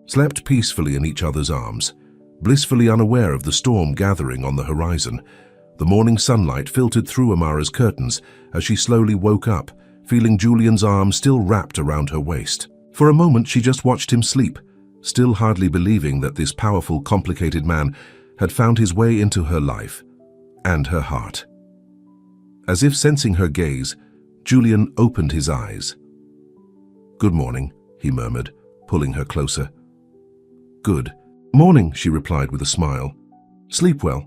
slept peacefully in each other's arms, blissfully unaware of the storm gathering on the horizon. The morning sunlight filtered through Amara's curtains as she slowly woke up, feeling Julian's arm still wrapped around her waist. For a moment she just watched him sleep, still hardly believing that this powerful, complicated man had found his way into her life and her heart. As if sensing her gaze, Julian opened his eyes. "Good morning," he murmured, pulling her closer. "Good morning," she replied with a smile. "Sleep well?"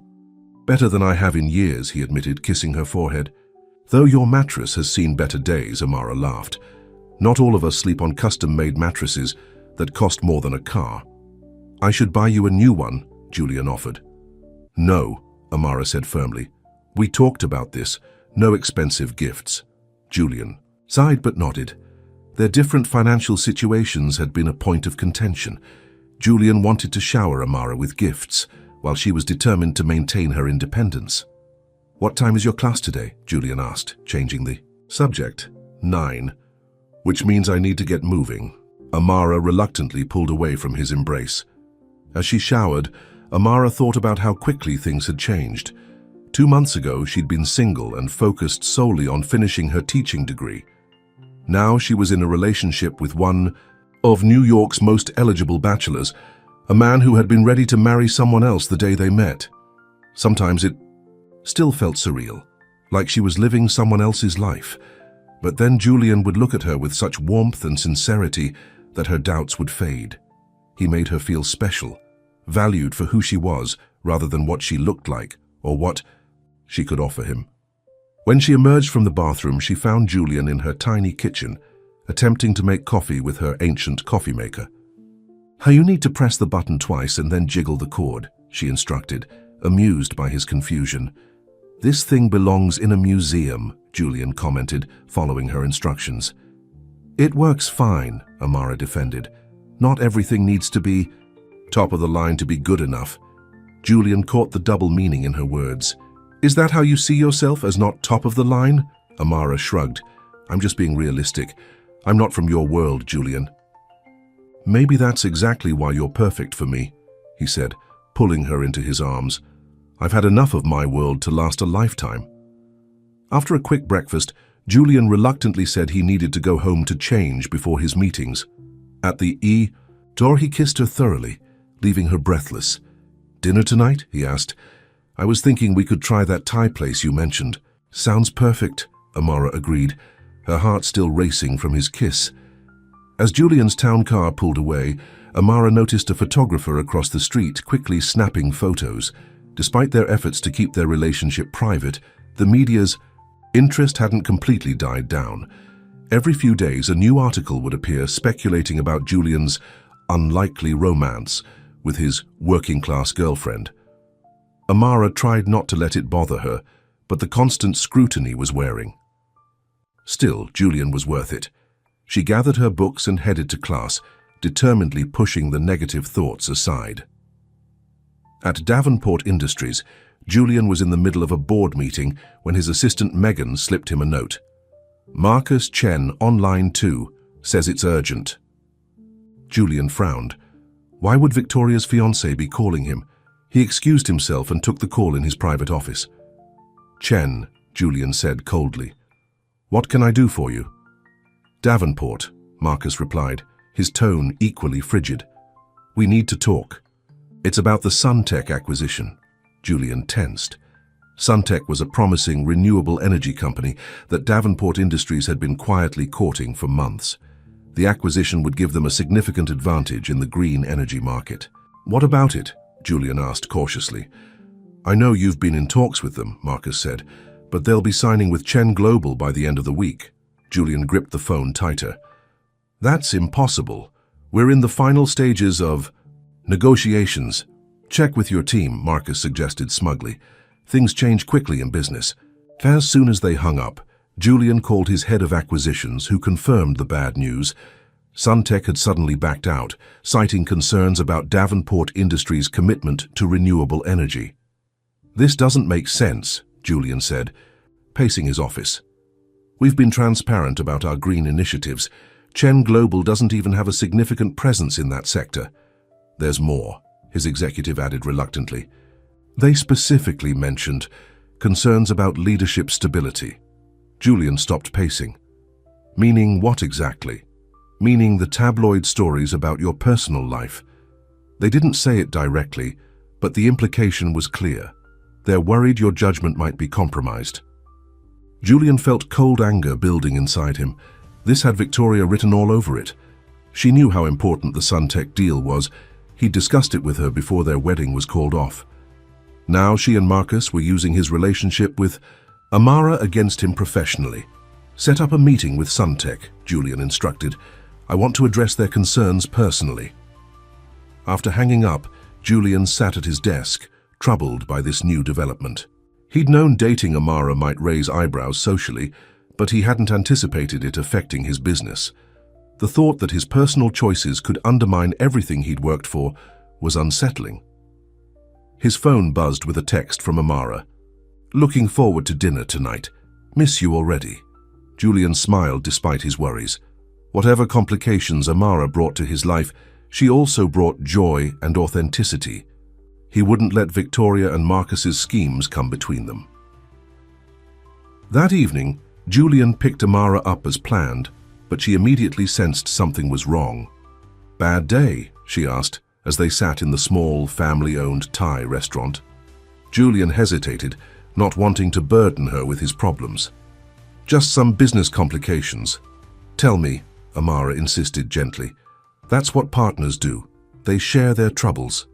"Better than I have in years," he admitted, kissing her forehead. "Though your mattress has seen better days," Amara laughed. "Not all of us sleep on custom-made mattresses that cost more than a car." "I should buy you a new one," Julian offered. "No," Amara said firmly. "We talked about this. No expensive gifts." Julian sighed but nodded. Their different financial situations had been a point of contention. Julian wanted to shower Amara with gifts, while she was determined to maintain her independence. "What time is your class today?" Julian asked, changing the subject. 9. "Which means I need to get moving." Amara reluctantly pulled away from his embrace. As she showered, Amara thought about how quickly things had changed. 2 months ago, she'd been single and focused solely on finishing her teaching degree. Now she was in a relationship with one of New York's most eligible bachelors, a man who had been ready to marry someone else the day they met. Sometimes it still felt surreal, like she was living someone else's life. But then Julian would look at her with such warmth and sincerity that her doubts would fade. He made her feel special, valued for who she was rather than what she looked like or what she could offer him. When she emerged from the bathroom, she found Julian in her tiny kitchen, attempting to make coffee with her ancient coffee maker. "You need to press the button twice and then jiggle the cord," she instructed, amused by his confusion. "This thing belongs in a museum," Julian commented, following her instructions. "It works fine," Amara defended. "Not everything needs to be top of the line to be good enough." Julian caught the double meaning in her words. "Is that how you see yourself, as not top of the line?" Amara shrugged. "I'm just being realistic. I'm not from your world, Julian." "Maybe that's exactly why you're perfect for me," he said, pulling her into his arms. "I've had enough of my world to last a lifetime." After a quick breakfast, Julian reluctantly said he needed to go home to change before his meetings. At the door, he kissed her thoroughly, leaving her breathless. "Dinner tonight?" he asked. "I was thinking we could try that Thai place you mentioned." "Sounds perfect," Amara agreed, her heart still racing from his kiss. As Julian's town car pulled away, Amara noticed a photographer across the street quickly snapping photos. Despite their efforts to keep their relationship private, the media's interest hadn't completely died down. Every few days, a new article would appear speculating about Julian's unlikely romance with his working-class girlfriend. Amara tried not to let it bother her, but the constant scrutiny was wearing. Still, Julian was worth it. She gathered her books and headed to class, determinedly pushing the negative thoughts aside. At Davenport Industries, Julian was in the middle of a board meeting when his assistant Megan slipped him a note. "Marcus Chen, online 2, says it's urgent." Julian frowned. Why would Victoria's fiancé be calling him? He excused himself and took the call in his private office. "Chen," Julian said coldly. "What can I do for you?" "Davenport," Marcus replied, his tone equally frigid. "We need to talk." "It's about the Suntech acquisition." Julian tensed. Suntech was a promising renewable energy company that Davenport Industries had been quietly courting for months. The acquisition would give them a significant advantage in the green energy market. "What about it?" Julian asked cautiously. "I know you've been in talks with them," Marcus said, "but they'll be signing with Chen Global by the end of the week." Julian gripped the phone tighter. "That's impossible. We're in the final stages of negotiations." "Check with your team," Marcus suggested smugly. "Things change quickly in business." As soon as they hung up, Julian called his head of acquisitions, who confirmed the bad news. Suntech had suddenly backed out, citing concerns about Davenport Industries' commitment to renewable energy. "This doesn't make sense," Julian said, pacing his office. "We've been transparent about our green initiatives. Chen Global doesn't even have a significant presence in that sector." "There's more," his executive added reluctantly. "They specifically mentioned concerns about leadership stability." Julian stopped pacing. "Meaning what exactly?" meaning the tabloid stories about your personal life. They didn't say it directly, but the implication was clear. They're worried your judgment might be compromised. Julian felt cold anger building inside him. This had Victoria written all over it. She knew how important the Suntech deal was. He'd discussed it with her before their wedding was called off. Now she and Marcus were using his relationship with Amara against him professionally. Set up a meeting with Suntech, Julian instructed. I want to address their concerns personally. After hanging up, Julian sat at his desk, troubled by this new development. He'd known dating Amara might raise eyebrows socially, but he hadn't anticipated it affecting his business. The thought that his personal choices could undermine everything he'd worked for was unsettling. His phone buzzed with a text from Amara. Looking forward to dinner tonight. Miss you already. Julian smiled despite his worries. Whatever complications Amara brought to his life, she also brought joy and authenticity. He wouldn't let Victoria and Marcus's schemes come between them. That evening, Julian picked Amara up as planned, but she immediately sensed something was wrong. Bad day, she asked, as they sat in the small, family-owned Thai restaurant. Julian hesitated, not wanting to burden her with his problems. Just some business complications. Tell me, Amara insisted gently. That's what partners do. They share their troubles.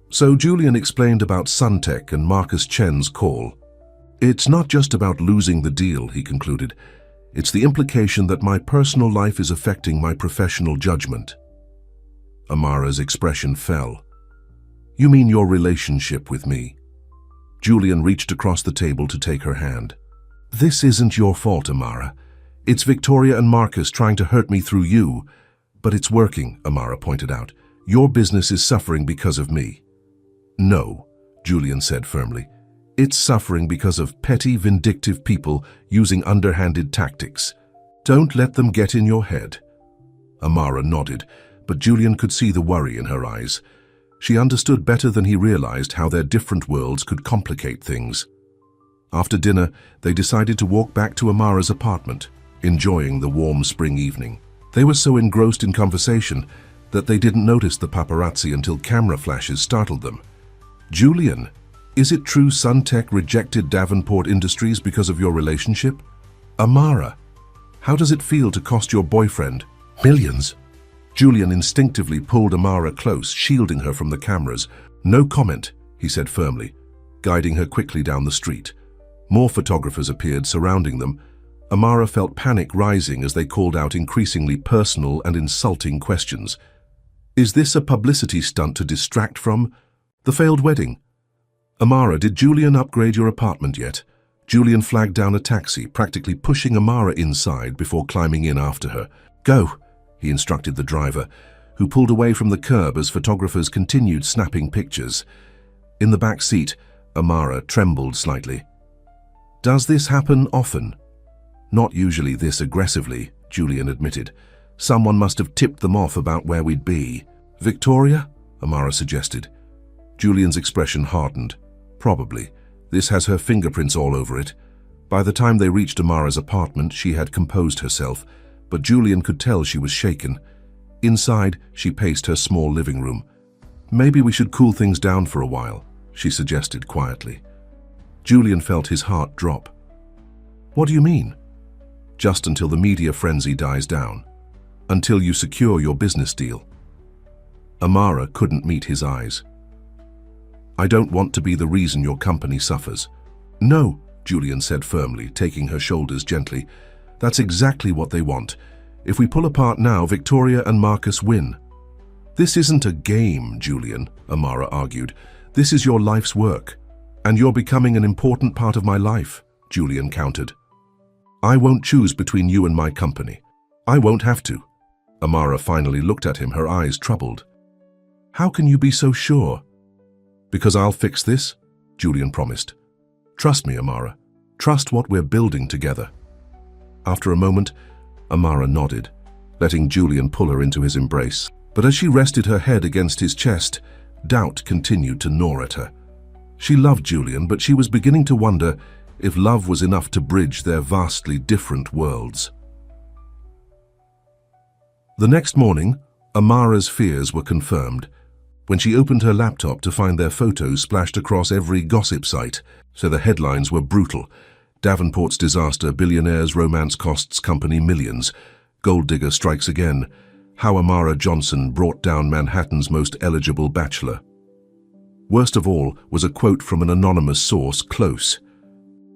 So Julian explained about Suntech and Marcus Chen's call. It's not just about losing the deal, he concluded. It's the implication that my personal life is affecting my professional judgment. Amara's expression fell. You mean your relationship with me? Julian reached across the table to take her hand. This isn't your fault, Amara. It's Victoria and Marcus trying to hurt me through you. But it's working, Amara pointed out. Your business is suffering because of me. No, Julian said firmly. It's suffering because of petty, vindictive people using underhanded tactics. Don't let them get in your head. Amara nodded, but Julian could see the worry in her eyes. She understood better than he realized how their different worlds could complicate things. After dinner, they decided to walk back to Amara's apartment, enjoying the warm spring evening. They were so engrossed in conversation that they didn't notice the paparazzi until camera flashes startled them. Julian, is it true Suntech rejected Davenport Industries because of your relationship? Amara, how does it feel to cost your boyfriend millions? Julian instinctively pulled Amara close, shielding her from the cameras. No comment, he said firmly, guiding her quickly down the street. More photographers appeared, surrounding them. Amara felt panic rising as they called out increasingly personal and insulting questions. Is this a publicity stunt to distract from the failed wedding? Amara, did Julian upgrade your apartment yet? Julian flagged down a taxi, practically pushing Amara inside before climbing in after her. Go, he instructed the driver, who pulled away from the curb as photographers continued snapping pictures. In the back seat, Amara trembled slightly. Does this happen often? Not usually this aggressively, Julian admitted. Someone must have tipped them off about where we'd be. Victoria? Amara suggested. Julian's expression hardened. Probably. This has her fingerprints all over it. By the time they reached Amara's apartment, she had composed herself, but Julian could tell she was shaken. Inside, she paced her small living room. Maybe we should cool things down for a while, she suggested quietly. Julian felt his heart drop. What do you mean? Just until the media frenzy dies down. Until you secure your business deal. Amara couldn't meet his eyes. I don't want to be the reason your company suffers. No, Julian said firmly, taking her shoulders gently. That's exactly what they want. If we pull apart now, Victoria and Marcus win. This isn't a game, Julian, Amara argued. This is your life's work. And you're becoming an important part of my life, Julian countered. I won't choose between you and my company. I won't have to. Amara finally looked at him, her eyes troubled. How can you be so sure? Because I'll fix this, Julian promised. Trust me, Amara. Trust what we're building together. After a moment, Amara nodded, letting Julian pull her into his embrace. But as she rested her head against his chest, doubt continued to gnaw at her. She loved Julian, but she was beginning to wonder if love was enough to bridge their vastly different worlds. The next morning, Amara's fears were confirmed when she opened her laptop to find their photos splashed across every gossip site, so the headlines were brutal. Davenport's disaster, billionaire's romance costs company millions. Gold digger strikes again. How Amara Johnson brought down Manhattan's most eligible bachelor. Worst of all was a quote from an anonymous source close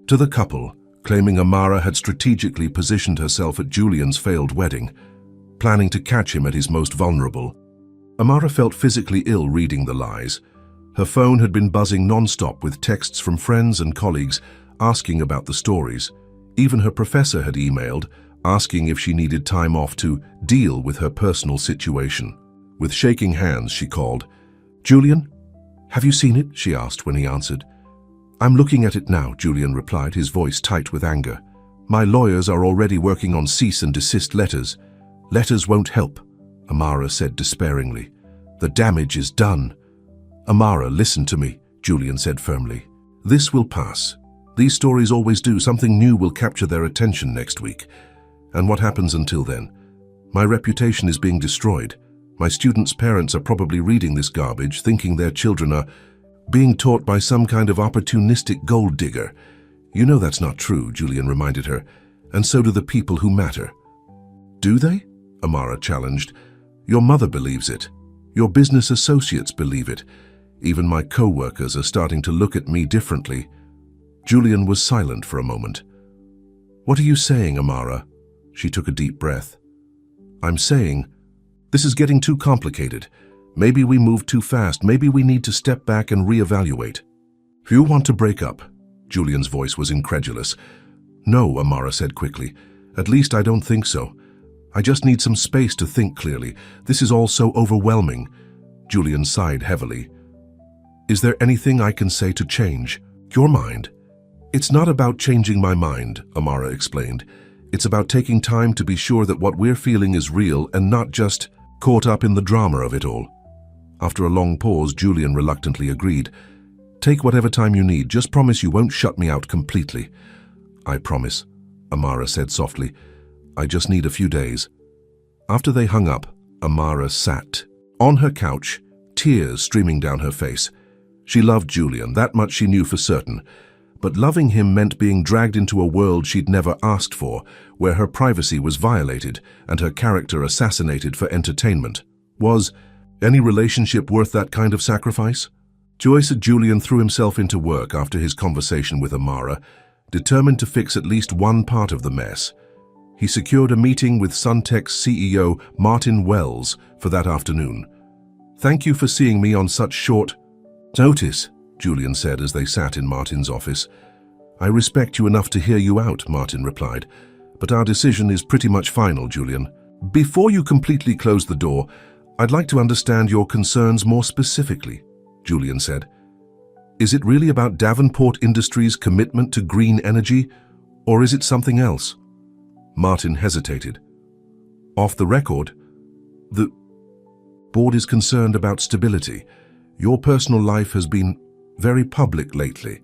to the couple, claiming Amara had strategically positioned herself at Julian's failed wedding, planning to catch him at his most vulnerable. Amara felt physically ill reading the lies. Her phone had been buzzing non-stop with texts from friends and colleagues asking about the stories. Even her professor had emailed, asking if she needed time off to deal with her personal situation. With shaking hands, she called. "Julian, have you seen it?" she asked when he answered. "I'm looking at it now," Julian replied, his voice tight with anger. "My lawyers are already working on cease and desist letters. Letters won't help," Amara said despairingly. "The damage is done." "Amara, listen to me," Julian said firmly. "This will pass. These stories always do. Something new will capture their attention next week. And what happens until then? My reputation is being destroyed. My students' parents are probably reading this garbage, thinking their children are being taught by some kind of opportunistic gold digger. You know that's not true," Julian reminded her, "and so do the people who matter." "Do they?" Amara challenged. "Your mother believes it. Your business associates believe it. Even my co-workers are starting to look at me differently." Julian was silent for a moment. "What are you saying, Amara?" She took a deep breath. "I'm saying, this is getting too complicated. Maybe we move too fast. Maybe we need to step back and reevaluate." "If you want to break up," Julian's voice was incredulous. "No," Amara said quickly. "At least I don't think so. I just need some space to think clearly. This is all so overwhelming." Julian sighed heavily. "Is there anything I can say to change your mind?" "It's not about changing my mind," Amara explained. "It's about taking time to be sure that what we're feeling is real and not just caught up in the drama of it all." After a long pause, Julian reluctantly agreed. "Take whatever time you need. Just promise you won't shut me out completely." "I promise," Amara said softly. "I just need a few days." After they hung up, Amara sat on her couch, tears streaming down her face. She loved Julian, that much she knew for certain. But loving him meant being dragged into a world she'd never asked for, where her privacy was violated and her character assassinated for entertainment. Was any relationship worth that kind of sacrifice? Joyce said Julian threw himself into work after his conversation with Amara, determined to fix at least one part of the mess. He secured a meeting with Suntech's CEO, Martin Wells, for that afternoon. "Thank you for seeing me on such short notice," Julian said as they sat in Martin's office. "I respect you enough to hear you out," Martin replied. "But our decision is pretty much final, Julian. Before you completely close the door, I'd like to understand your concerns more specifically," Julian said. "Is it really about Davenport Industries' commitment to green energy, or is it something else?" Martin hesitated. "Off the record, the board is concerned about stability. Your personal life has been very public lately,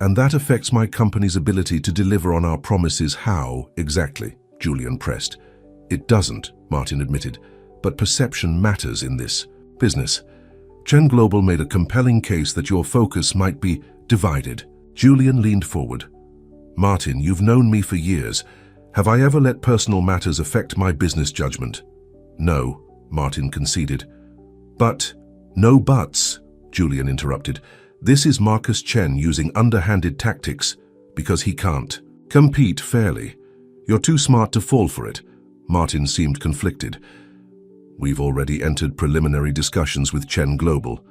and that affects my company's ability to deliver on our promises." "How exactly?" Julian pressed. "It doesn't," Martin admitted, "but perception matters in this business. Chen Global made a compelling case that your focus might be divided." Julian leaned forward. "Martin, you've known me for years. Have I ever let personal matters affect my business judgment?" "No," Martin conceded. "But, no buts," Julian interrupted. "This is Marcus Chen using underhanded tactics because he can't compete fairly. You're too smart to fall for it." Martin seemed conflicted. "We've already entered preliminary discussions with Chen Global,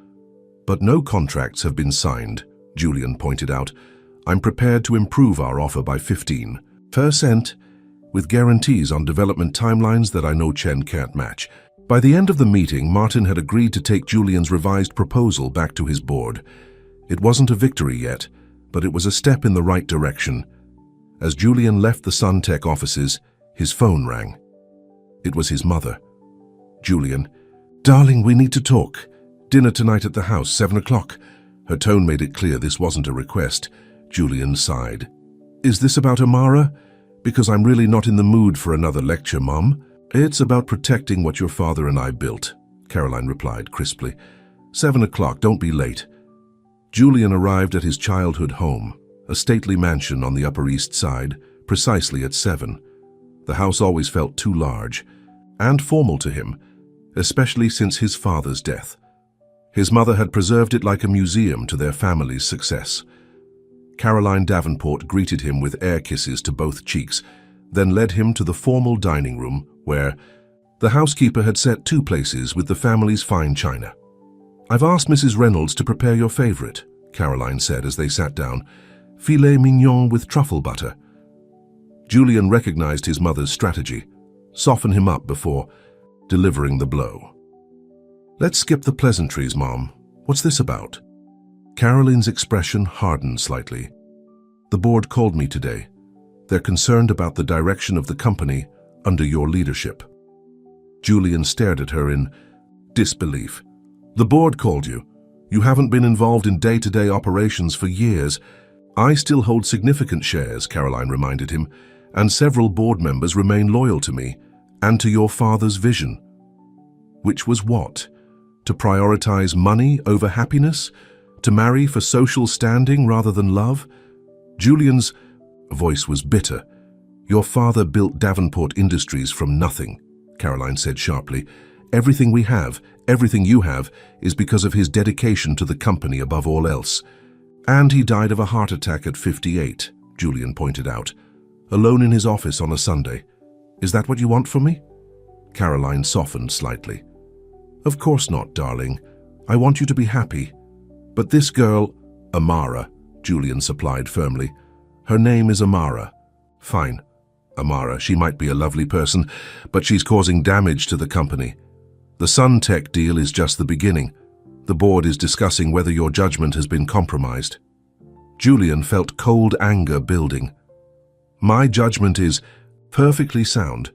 but no contracts have been signed," Julian pointed out. "I'm prepared to improve our offer by 15%, with guarantees on development timelines that I know Chen can't match." By the end of the meeting, Martin had agreed to take Julian's revised proposal back to his board. It wasn't a victory yet, but it was a step in the right direction. As Julian left the Suntech offices, his phone rang. It was his mother. "Julian, darling, we need to talk. Dinner tonight at the house, 7 o'clock. Her tone made it clear this wasn't a request. Julian sighed. "Is this about Amara? Because I'm really not in the mood for another lecture, Mom." It's about protecting what your father and I built, Caroline replied crisply. 7 o'clock, don't be late. Julian arrived at his childhood home, a stately mansion on the Upper East Side, precisely at 7. The house always felt too large and formal to him, especially since his father's death. His mother had preserved it like a museum to their family's success. Caroline Davenport greeted him with air kisses to both cheeks, then led him to the formal dining room where the housekeeper had set 2 places with the family's fine china. "I've asked Mrs. Reynolds to prepare your favorite," Caroline said as they sat down. "Filet mignon with truffle butter." Julian recognized his mother's strategy. Soften him up before delivering the blow. "Let's skip the pleasantries, Mom. What's this about?" Caroline's expression hardened slightly. "The board called me today. They're concerned about the direction of the company under your leadership." Julian stared at her in disbelief. "The board called you? You haven't been involved in day-to-day operations for years." "I still hold significant shares," Caroline reminded him, "and several board members remain loyal to me and to your father's vision." Which was what? To prioritize money over happiness? To marry for social standing rather than love? Julian's voice was bitter. "Your father built Davenport Industries from nothing," Caroline said sharply. "Everything we have, everything you have, is because of his dedication to the company above all else." "And he died of a heart attack at 58, Julian pointed out, "alone in his office on a Sunday. Is that what you want from me?" Caroline softened slightly. "Of course not, darling. I want you to be happy. But this girl—" "Amara," Julian supplied firmly. "Her name is Amara." "Fine. Amara, she might be a lovely person, but she's causing damage to the company. The Sun Tech deal is just the beginning. The board is discussing whether your judgment has been compromised." Julian felt cold anger building. "My judgment is perfectly sound.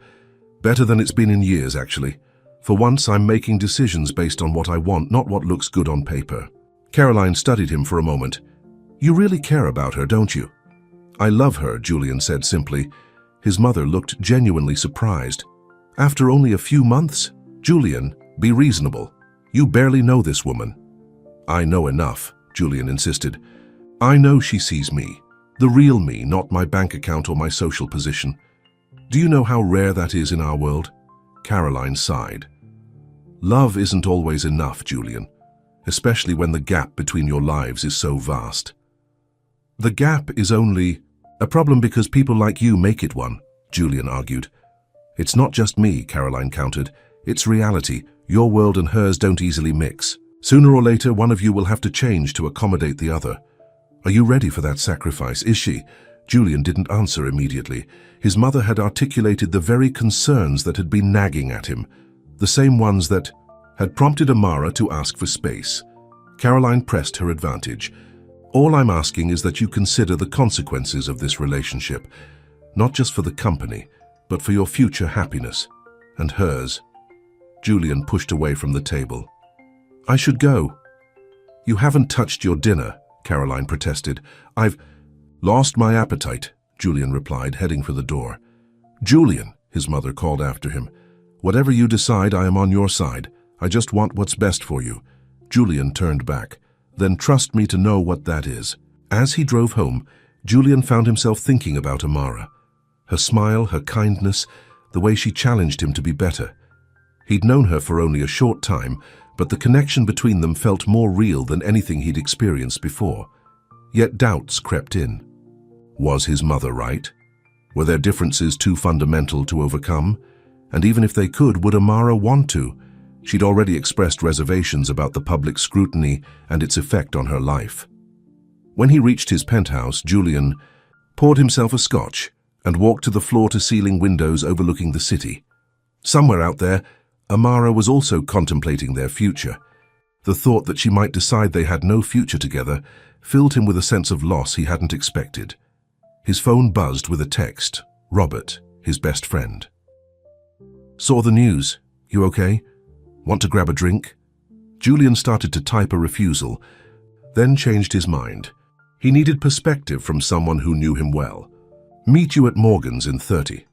Better than it's been in years, actually. For once, I'm making decisions based on what I want, not what looks good on paper." Caroline studied him for a moment. "You really care about her, don't you?" "I love her," Julian said simply. His mother looked genuinely surprised. "After only a few months? Julian, be reasonable. You barely know this woman." "I know enough," Julian insisted. "I know she sees me, the real me, not my bank account or my social position. Do you know how rare that is in our world?" Caroline sighed. "Love isn't always enough, Julian, especially when the gap between your lives is so vast." "The gap is only a problem because people like you make it one," Julian argued. "It's not just me," Caroline countered. "It's reality. Your world and hers don't easily mix. Sooner or later, one of you will have to change to accommodate the other. Are you ready for that sacrifice? Is she?" Julian didn't answer immediately. His mother had articulated the very concerns that had been nagging at him, the same ones that had prompted Amara to ask for space. Caroline pressed her advantage. "All I'm asking is that you consider the consequences of this relationship, not just for the company, but for your future happiness, and hers." Julian pushed away from the table. "I should go." "You haven't touched your dinner," Caroline protested. "I've lost my appetite," Julian replied, heading for the door. "Julian," his mother called after him, "whatever you decide, I am on your side. I just want what's best for you." Julian turned back. "Then trust me to know what that is." As he drove home, Julian found himself thinking about Amara. Her smile, her kindness, the way she challenged him to be better. He'd known her for only a short time, but the connection between them felt more real than anything he'd experienced before. Yet doubts crept in. Was his mother right? Were their differences too fundamental to overcome? And even if they could, would Amara want to? She'd already expressed reservations about the public scrutiny and its effect on her life. When he reached his penthouse, Julian poured himself a scotch and walked to the floor-to-ceiling windows overlooking the city. Somewhere out there, Amara was also contemplating their future. The thought that she might decide they had no future together filled him with a sense of loss he hadn't expected. His phone buzzed with a text. Robert, his best friend. "Saw the news. You okay? Want to grab a drink?" Julian started to type a refusal, then changed his mind. He needed perspective from someone who knew him well. "Meet you at Morgan's in 30.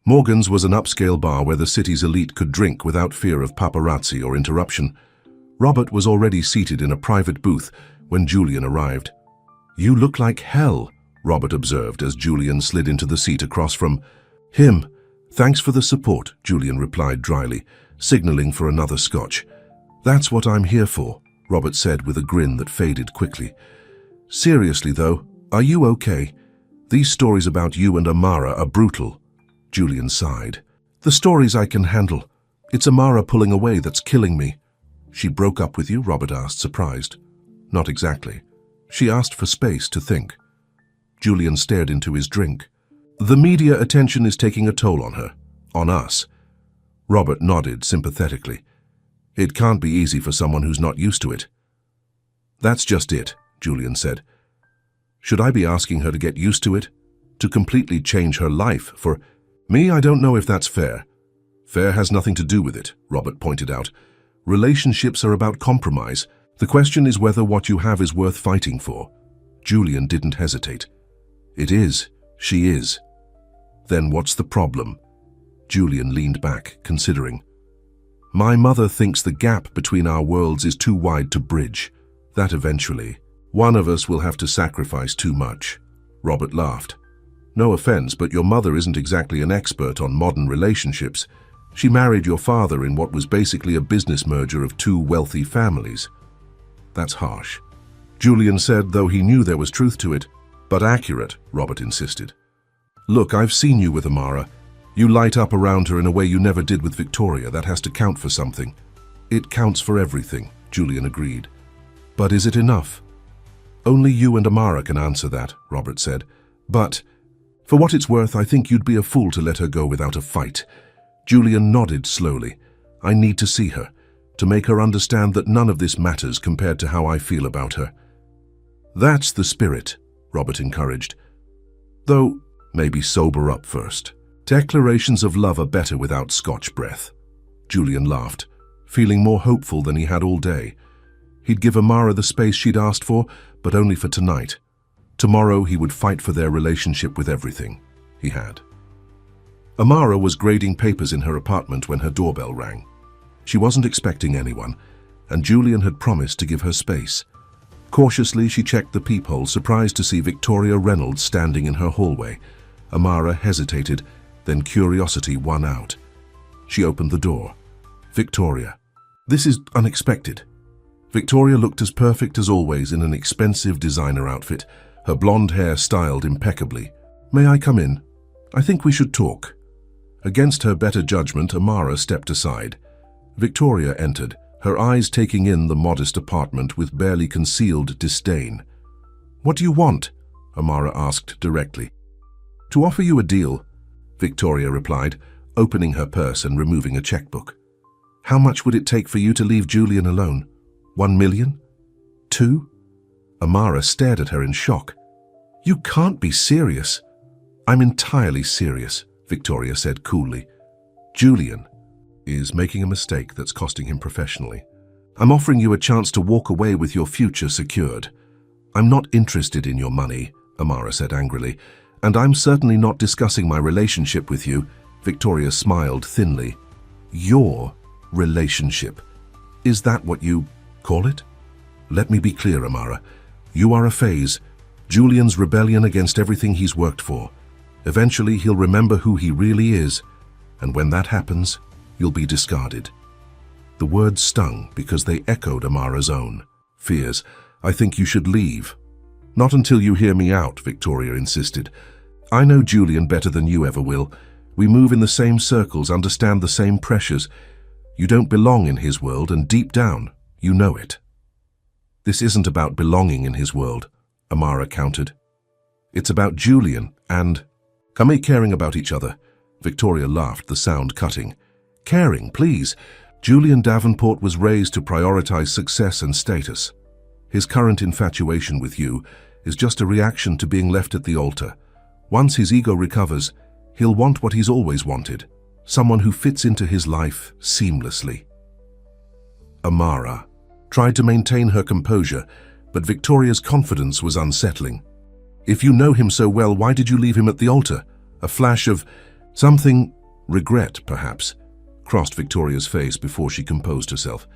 Morgan's was an upscale bar where the city's elite could drink without fear of paparazzi or interruption. Robert was already seated in a private booth when Julian arrived. "You look like hell," Robert observed as Julian slid into the seat across from him. "Thanks for the support," Julian replied dryly, signaling for another scotch. "That's what I'm here for," Robert said with a grin that faded quickly. "Seriously though, are you okay? These stories about you and Amara are brutal." Julian sighed. "The stories I can handle. It's Amara pulling away that's killing me." "She broke up with you?" Robert asked, surprised. "Not exactly. She asked for space to think." Julian stared into his drink. "The media attention is taking a toll on her. On us." Robert nodded sympathetically. "It can't be easy for someone who's not used to it." "That's just it," Julian said. "Should I be asking her to get used to it? To completely change her life? For me, I don't know if that's fair." "Fair has nothing to do with it," Robert pointed out. "Relationships are about compromise. The question is whether what you have is worth fighting for." Julian didn't hesitate. "It is. She is." "Then what's the problem?" Julian leaned back, considering. "My mother thinks the gap between our worlds is too wide to bridge. That eventually, one of us will have to sacrifice too much." Robert laughed. "No offense, but your mother isn't exactly an expert on modern relationships. She married your father in what was basically a business merger of two wealthy families." "That's harsh," Julian said, though he knew there was truth to it. "But accurate," Robert insisted. "Look, I've seen you with Amara. You light up around her in a way you never did with Victoria. That has to count for something." "It counts for everything," Julian agreed. "But is it enough?" "Only you and Amara can answer that," Robert said. "But, for what it's worth, I think you'd be a fool to let her go without a fight." Julian nodded slowly. "I need to see her, to make her understand that none of this matters compared to how I feel about her." "That's the spirit," Robert encouraged. "Though, maybe sober up first. Declarations of love are better without Scotch breath." Julian laughed, feeling more hopeful than he had all day. He'd give Amara the space she'd asked for, but only for tonight. Tomorrow he would fight for their relationship with everything he had. Amara was grading papers in her apartment when her doorbell rang. She wasn't expecting anyone, and Julian had promised to give her space. Cautiously, she checked the peephole, surprised to see Victoria Reynolds standing in her hallway. Amara hesitated, then curiosity won out. She opened the door. "Victoria, this is unexpected." Victoria looked as perfect as always in an expensive designer outfit, her blonde hair styled impeccably. "May I come in? I think we should talk." Against her better judgment, Amara stepped aside. Victoria entered, her eyes taking in the modest apartment with barely concealed disdain. "What do you want?" Amara asked directly. "To offer you a deal," Victoria replied, opening her purse and removing a checkbook. "How much would it take for you to leave Julian alone? 1 million? 2? Amara stared at her in shock. "You can't be serious." "I'm entirely serious," Victoria said coolly. "Julian is making a mistake that's costing him professionally. I'm offering you a chance to walk away with your future secured." "I'm not interested in your money," Amara said angrily, "and I'm certainly not discussing my relationship with you." Victoria smiled thinly. "Your relationship? Is that what you call it?" "Let me be clear, Amara. You are a phase. Julian's rebellion against everything he's worked for. Eventually, he'll remember who he really is, and when that happens, you'll be discarded." The words stung because they echoed Amara's own fears. "I think you should leave." "Not until you hear me out," Victoria insisted. "I know Julian better than you ever will. We move in the same circles, understand the same pressures. You don't belong in his world, and deep down, you know it." "This isn't about belonging in his world," Amara countered. "It's about Julian and me caring about each other." Victoria laughed, the sound cutting. "Caring, please. Julian Davenport was raised to prioritize success and status. His current infatuation with you is just a reaction to being left at the altar. Once his ego recovers, he'll want what he's always wanted, someone who fits into his life seamlessly." Amara tried to maintain her composure, but Victoria's confidence was unsettling. "If you know him so well, why did you leave him at the altar?" A flash of Something, regret perhaps, crossed Victoria's face before she composed herself.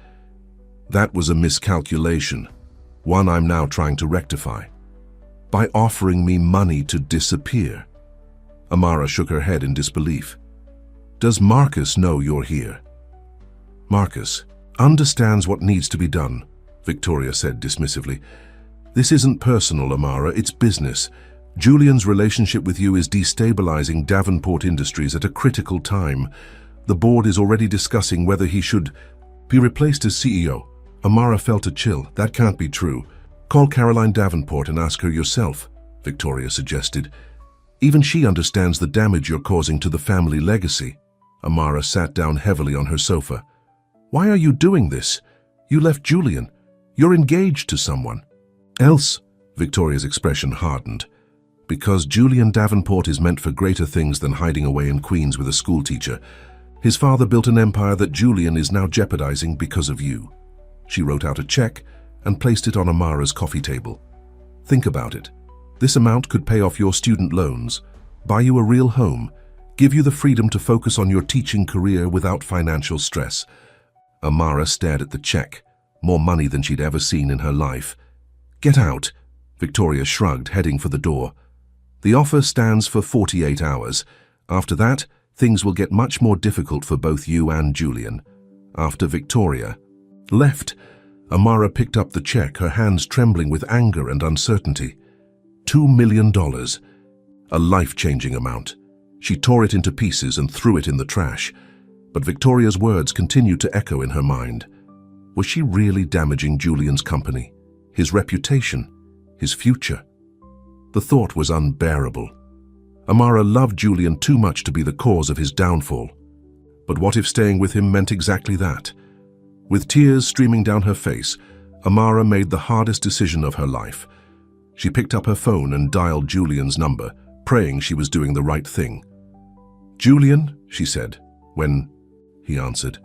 That was a miscalculation, one I'm now trying to rectify. By offering me money to disappear. Amara shook her head in disbelief. Does Marcus know you're here? Marcus understands what needs to be done, Victoria said dismissively. This isn't personal, Amara, it's business. Julian's relationship with you is destabilizing Davenport Industries at a critical time. The board is already discussing whether he should be replaced as CEO. Amara felt a chill. That can't be true. Call Caroline Davenport and ask her yourself, Victoria suggested. Even she understands the damage you're causing to the family legacy. Amara sat down heavily on her sofa. Why are you doing this? You left Julian. You're engaged to someone. Else, Victoria's expression hardened. Because Julian Davenport is meant for greater things than hiding away in Queens with a schoolteacher. His father built an empire that Julian is now jeopardizing because of you. She wrote out a check and placed it on Amara's coffee table. Think about it. This amount could pay off your student loans, buy you a real home, give you the freedom to focus on your teaching career without financial stress. Amara stared at the check, more money than she'd ever seen in her life. Get out, Victoria shrugged, heading for the door. The offer stands for 48 hours. After that, things will get much more difficult for both you and Julian. After Victoria left, Amara picked up the check, her hands trembling with anger and uncertainty. $2 million. A life-changing amount. She tore it into pieces and threw it in the trash. But Victoria's words continued to echo in her mind. Was she really damaging Julian's company, his reputation, his future? The thought was unbearable. Amara loved Julian too much to be the cause of his downfall. But what if staying with him meant exactly that? With tears streaming down her face, Amara made the hardest decision of her life. She picked up her phone and dialed Julian's number, praying she was doing the right thing. "Julian," she said. "When?" he answered.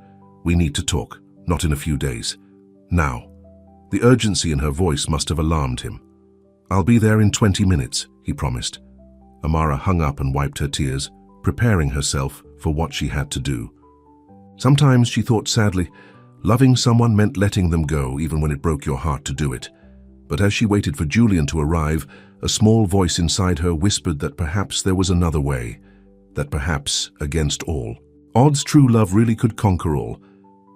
"We need to talk, not in a few days. Now." The urgency in her voice must have alarmed him. "I'll be there in 20 minutes, he promised. Amara hung up and wiped her tears, preparing herself for what she had to do. Sometimes, she thought sadly, loving someone meant letting them go even when it broke your heart to do it. But as she waited for Julian to arrive, a small voice inside her whispered that perhaps there was another way, that perhaps, against all odds, true love really could conquer all.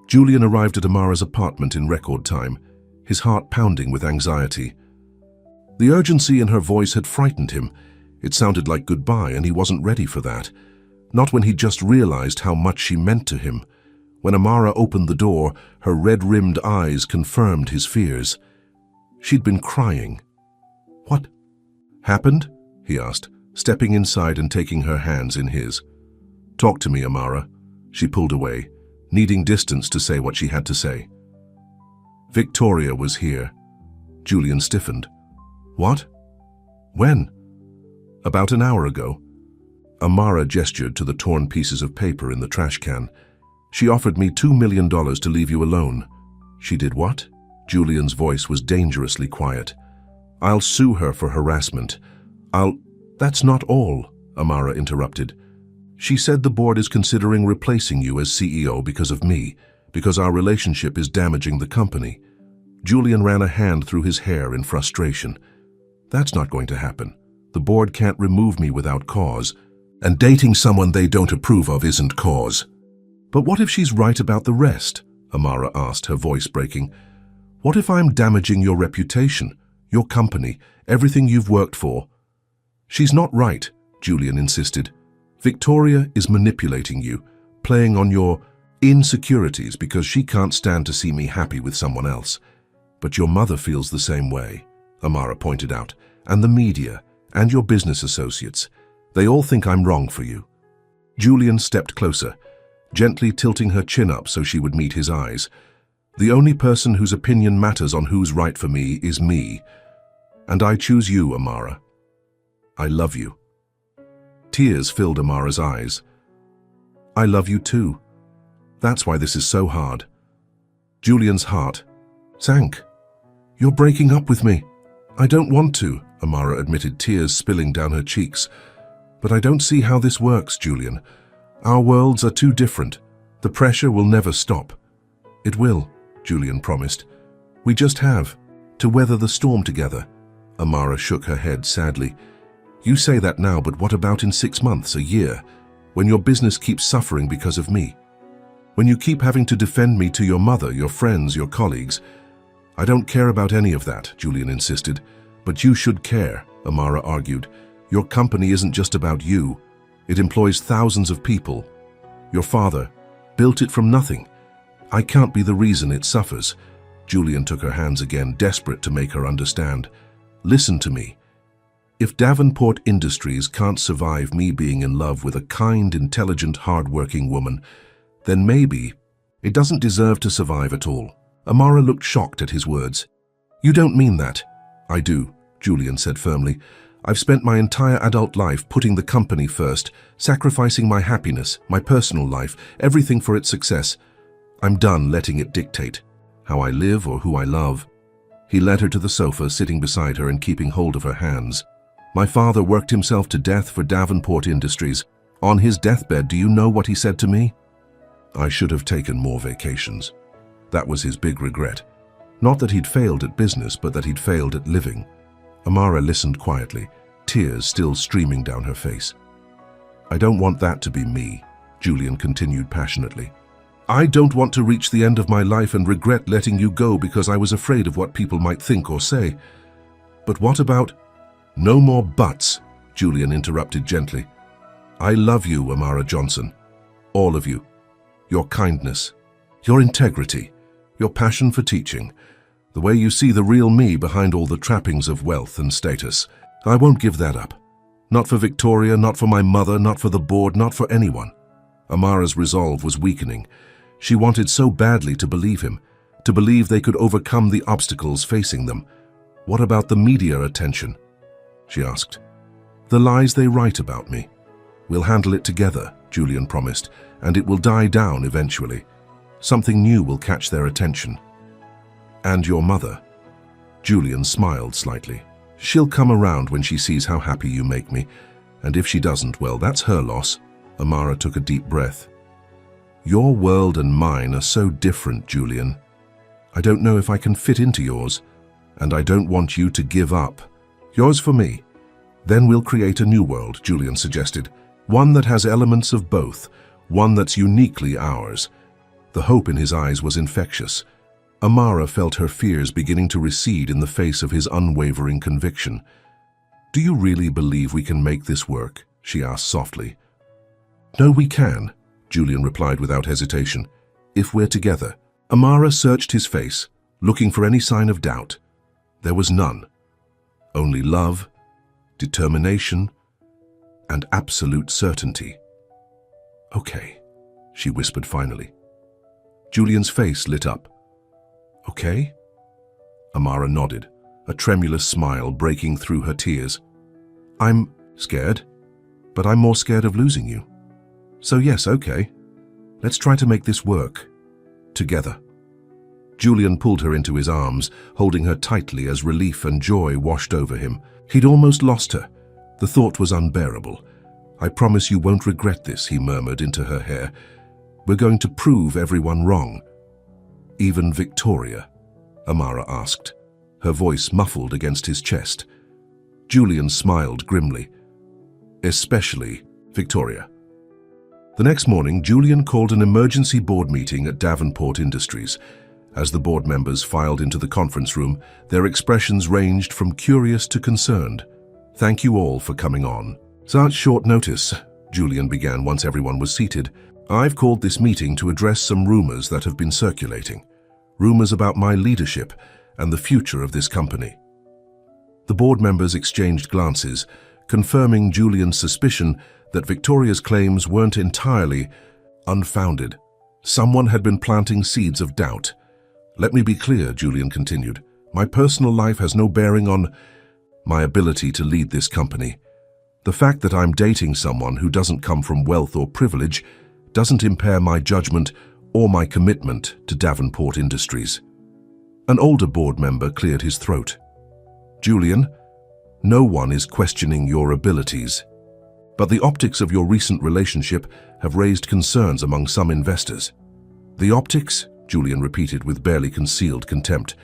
Julian arrived at Amara's apartment in record time, his heart pounding with anxiety. The urgency in her voice had frightened him. It sounded like goodbye, and he wasn't ready for that. Not when he just realized how much she meant to him. When Amara opened the door, her red-rimmed eyes confirmed his fears. She'd been crying. "What happened?" he asked, stepping inside and taking her hands in his. "Talk to me, Amara." She pulled away, needing distance to say what she had to say. "Victoria was here." Julian stiffened. "What? When?" "About an hour ago." Amara gestured to the torn pieces of paper in the trash can. "She offered me $2 million to leave you alone." "She did what?" Julian's voice was dangerously quiet. "I'll sue her for harassment. That's not all," Amara interrupted. "She said the board is considering replacing you as CEO because of me, because our relationship is damaging the company." Julian ran a hand through his hair in frustration. "That's not going to happen. The board can't remove me without cause, and dating someone they don't approve of isn't cause." "But what if she's right about the rest?" Amara asked, her voice breaking. "What if I'm damaging your reputation, your company, everything you've worked for?" "She's not right," Julian insisted. "Victoria is manipulating you, playing on your insecurities because she can't stand to see me happy with someone else. But your mother feels the same way," Amara pointed out, "and the media, and your business associates. They all think I'm wrong for you." Julian stepped closer, gently tilting her chin up so she would meet his eyes. "The only person whose opinion matters on who's right for me is me. And I choose you, Amara. I love you." Tears filled Amara's eyes. "I love you too. That's why this is so hard." Julian's heart sank. "You're breaking up with me." "I don't want to," Amara admitted, tears spilling down her cheeks. But I don't see how this works, Julian. Our worlds are too different. The pressure will never stop. It will, Julian promised. We just have to weather the storm together. Amara shook her head sadly. You say that now, but what about in 6 months, a year, when your business keeps suffering because of me? When you keep having to defend me to your mother, your friends, your colleagues? I don't care about any of that, Julian insisted. But you should care, Amara argued. Your company isn't just about you. It employs thousands of people. Your father built it from nothing. I can't be the reason it suffers. Julian took her hands again, desperate to make her understand. Listen to me. If Davenport Industries can't survive me being in love with a kind, intelligent, hard-working woman, then maybe it doesn't deserve to survive at all. Amara looked shocked at his words. You don't mean that. I do, Julian said firmly. I've spent my entire adult life putting the company first, sacrificing my happiness, my personal life, everything for its success. I'm done letting it dictate how I live or who I love. He led her to the sofa, sitting beside her and keeping hold of her hands. My father worked himself to death for Davenport Industries. On his deathbed, do you know what he said to me? I should have taken more vacations. That was his big regret. Not that he'd failed at business, but that he'd failed at living. Amara listened quietly, tears still streaming down her face. I don't want that to be me, Julian continued passionately. I don't want to reach the end of my life and regret letting you go because I was afraid of what people might think or say. But what about... No more buts, Julian interrupted gently. I love you, Amara Johnson. All of you. Your kindness, your integrity, your passion for teaching, the way you see the real me behind all the trappings of wealth and status. I won't give that up. Not for Victoria, not for my mother, not for the board, not for anyone. Amara's resolve was weakening. She wanted so badly to believe him, to believe they could overcome the obstacles facing them. What about the media attention? She asked. The lies they write about me. We'll handle it together, Julian promised, and it will die down eventually. Something new will catch their attention. And your mother? Julian smiled slightly. She'll come around when she sees how happy you make me, and if she doesn't, well, that's her loss. Amara took a deep breath. Your world and mine are so different, Julian. I don't know if I can fit into yours, and I don't want you to give up. Yours for me. Then we'll create a new world, Julian suggested. One that has elements of both, one that's uniquely ours. The hope in his eyes was infectious. Amara felt her fears beginning to recede in the face of his unwavering conviction. Do you really believe we can make this work? She asked softly. No, we can, Julian replied without hesitation. If we're together. Amara searched his face, looking for any sign of doubt. There was none. Only love, determination, and absolute certainty. Okay, she whispered finally. Julian's face lit up. Okay? Amara nodded, a tremulous smile breaking through her tears. I'm scared, but I'm more scared of losing you. So yes, okay. Let's try to make this work. Together. Julian pulled her into his arms, holding her tightly as relief and joy washed over him. He'd almost lost her. The thought was unbearable. I promise you won't regret this, he murmured into her hair. We're going to prove everyone wrong. Even Victoria? Amara asked, her voice muffled against his chest. Julian smiled grimly. Especially Victoria. The next morning, Julian called an emergency board meeting at Davenport Industries. As the board members filed into the conference room, their expressions ranged from curious to concerned. Thank you all for coming on. Such short notice, Julian began once everyone was seated. I've called this meeting to address some rumors that have been circulating. Rumors about my leadership and the future of this company. The board members exchanged glances, confirming Julian's suspicion that Victoria's claims weren't entirely unfounded. Someone had been planting seeds of doubt. Let me be clear, Julian continued. My personal life has no bearing on my ability to lead this company. The fact that I'm dating someone who doesn't come from wealth or privilege doesn't impair my judgment or my commitment to Davenport Industries. An older board member cleared his throat. Julian, no one is questioning your abilities. But the optics of your recent relationship have raised concerns among some investors. The optics? Julian repeated with barely concealed contempt.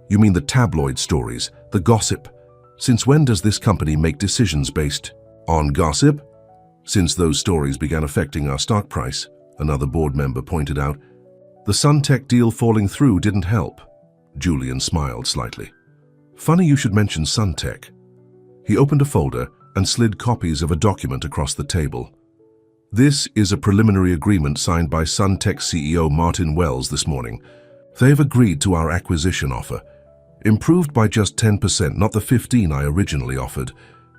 You mean the tabloid stories, the gossip? Since when does this company make decisions based on gossip? Since those stories began affecting our stock price, another board member pointed out. The Suntech deal falling through didn't help. Julian smiled slightly. Funny you should mention Suntech. He opened a folder and slid copies of a document across the table. This is a preliminary agreement signed by Suntech CEO Martin Wells this morning. They've agreed to our acquisition offer. Improved by just 10%, not the 15% I originally offered.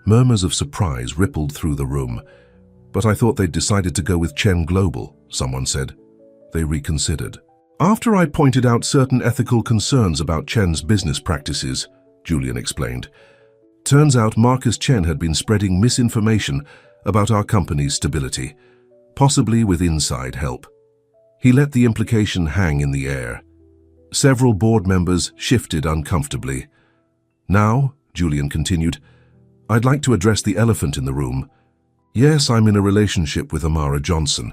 Murmurs of surprise rippled through the room. But I thought they'd decided to go with Chen Global, someone said. They reconsidered. After I pointed out certain ethical concerns about Chen's business practices, Julian explained. Turns out Marcus Chen had been spreading misinformation about our company's stability, possibly with inside help. He let the implication hang in the air. Several board members shifted uncomfortably. Now, Julian continued, I'd like to address the elephant in the room. Yes, I'm in a relationship with Amara Johnson.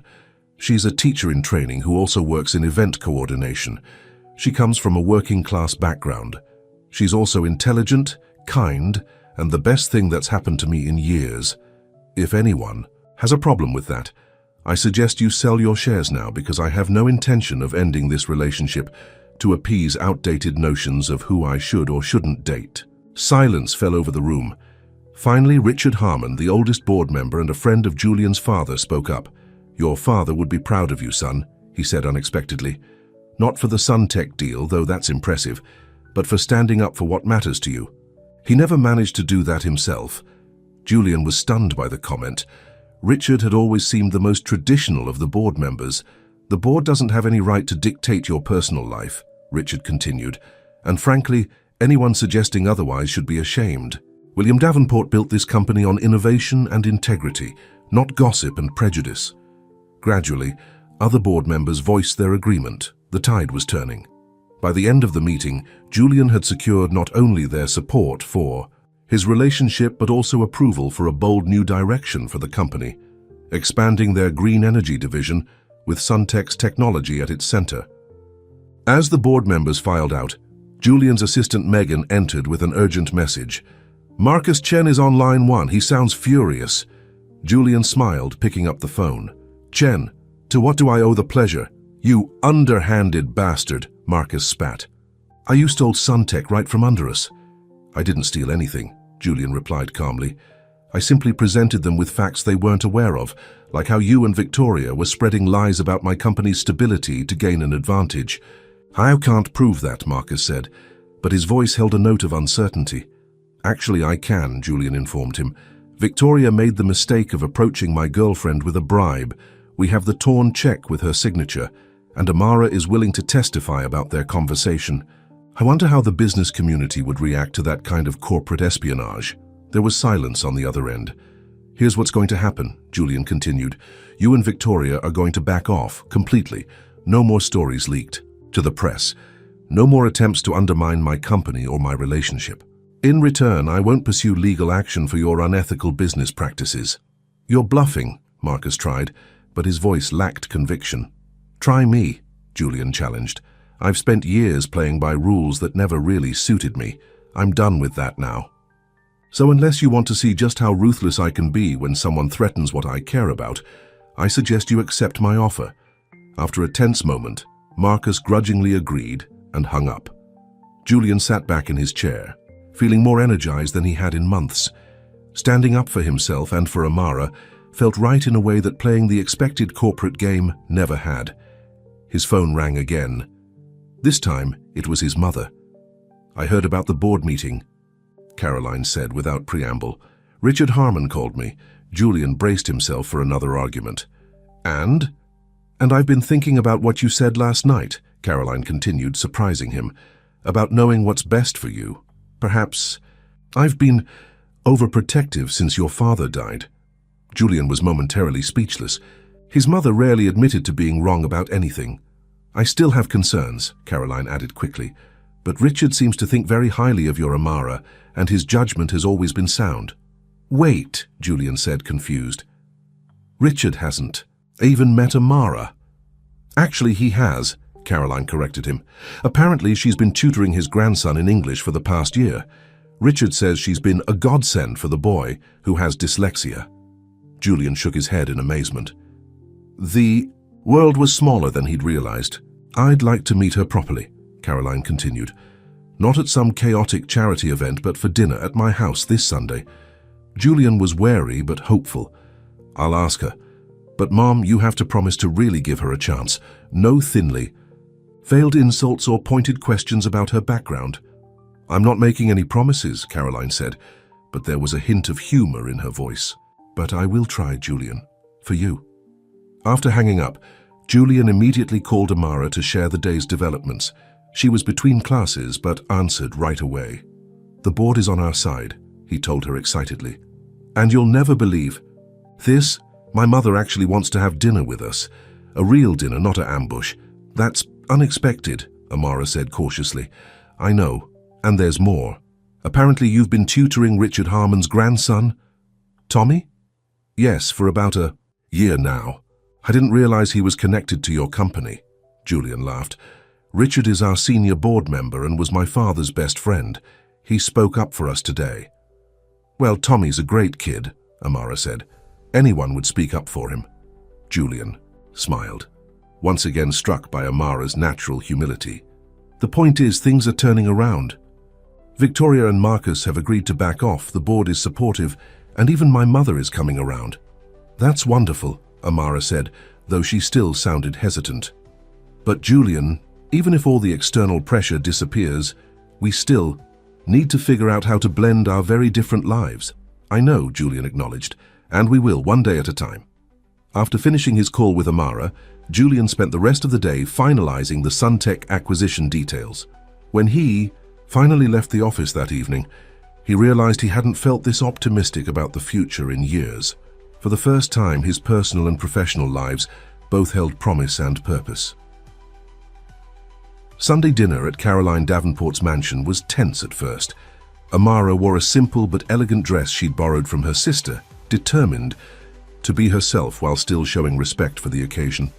She's a teacher in training who also works in event coordination. She comes from a working-class background. She's also intelligent, kind, and the best thing that's happened to me in years. If anyone has a problem with that, I suggest you sell your shares now because I have no intention of ending this relationship to appease outdated notions of who I should or shouldn't date. Silence fell over the room. Finally, Richard Harmon, the oldest board member and a friend of Julian's father, spoke up. Your father would be proud of you, son, he said unexpectedly. Not for the Suntech deal, though that's impressive, but for standing up for what matters to you. He never managed to do that himself. Julian was stunned by the comment. Richard had always seemed the most traditional of the board members. The board doesn't have any right to dictate your personal life, Richard continued, and frankly, anyone suggesting otherwise should be ashamed. William Davenport built this company on innovation and integrity, not gossip and prejudice. Gradually, other board members voiced their agreement. The tide was turning. By the end of the meeting, Julian had secured not only their support for his relationship but also approval for a bold new direction for the company, expanding their green energy division with Suntech's technology at its center. As the board members filed out, Julian's assistant Megan entered with an urgent message. Marcus Chen is on line 1. He sounds furious. Julian smiled, picking up the phone. Chen, to what do I owe the pleasure? You underhanded bastard, Marcus spat. You stole Suntech right from under us. I didn't steal anything, Julian replied calmly. I simply presented them with facts they weren't aware of, like how you and Victoria were spreading lies about my company's stability to gain an advantage. I can't prove that, Marcus said, but his voice held a note of uncertainty. Actually, I can, Julian informed him. Victoria made the mistake of approaching my girlfriend with a bribe. We have the torn check with her signature, and Amara is willing to testify about their conversation. I wonder how the business community would react to that kind of corporate espionage. There was silence on the other end. Here's what's going to happen, Julian continued. You and Victoria are going to back off, completely. No more stories leaked to the press. No more attempts to undermine my company or my relationship. In return, I won't pursue legal action for your unethical business practices. You're bluffing, Marcus tried, but his voice lacked conviction. Try me, Julian challenged. I've spent years playing by rules that never really suited me. I'm done with that now. So unless you want to see just how ruthless I can be when someone threatens what I care about, I suggest you accept my offer. After a tense moment, Marcus grudgingly agreed and hung up. Julian sat back in his chair, feeling more energized than he had in months. Standing up for himself and for Amara felt right in a way that playing the expected corporate game never had. His phone rang again. This time, it was his mother. I heard about the board meeting, Caroline said without preamble. Richard Harmon called me. Julian braced himself for another argument. And I've been thinking about what you said last night, Caroline continued, surprising him, about knowing what's best for you. Perhaps I've been overprotective since your father died. Julian was momentarily speechless. His mother rarely admitted to being wrong about anything. I still have concerns, Caroline added quickly, but Richard seems to think very highly of your Amara, and his judgment has always been sound. Wait, Julian said, confused. Richard hasn't even met Amara. Actually, he has, Caroline corrected him. Apparently, she's been tutoring his grandson in English for the past year. Richard says she's been a godsend for the boy who has dyslexia. Julian shook his head in amazement. The world was smaller than he'd realized. I'd like to meet her properly, Caroline continued. Not at some chaotic charity event, but for dinner at my house this Sunday. Julian was wary but hopeful. I'll ask her. But Mom, you have to promise to really give her a chance. No thinly. Veiled insults or pointed questions about her background. I'm not making any promises, Caroline said, but there was a hint of humor in her voice. But I will try, Julian. For you. After hanging up, Julian immediately called Amara to share the day's developments. She was between classes, but answered right away. The board is on our side, he told her excitedly. And you'll never believe. This, my mother actually wants to have dinner with us. A real dinner, not an ambush. That's unexpected, Amara said cautiously. I know, and there's more. Apparently you've been tutoring Richard Harmon's grandson? Tommy? Yes, for about a year now. I didn't realize he was connected to your company, Julian laughed. Richard is our senior board member and was my father's best friend. He spoke up for us today. Well, Tommy's a great kid, Amara said. Anyone would speak up for him. Julian smiled, once again struck by Amara's natural humility. The point is, things are turning around. Victoria and Marcus have agreed to back off, the board is supportive, and even my mother is coming around. That's wonderful, Amara said, though she still sounded hesitant. But Julian, even if all the external pressure disappears, we still need to figure out how to blend our very different lives. I know, Julian acknowledged, and we will, one day at a time. After finishing his call with Amara, Julian spent the rest of the day finalizing the Suntech acquisition details. When he finally left the office that evening, he realized he hadn't felt this optimistic about the future in years. For the first time, his personal and professional lives both held promise and purpose. Sunday dinner at Caroline Davenport's mansion was tense at first. Amara wore a simple but elegant dress she'd borrowed from her sister, determined to be herself while still showing respect for the occasion.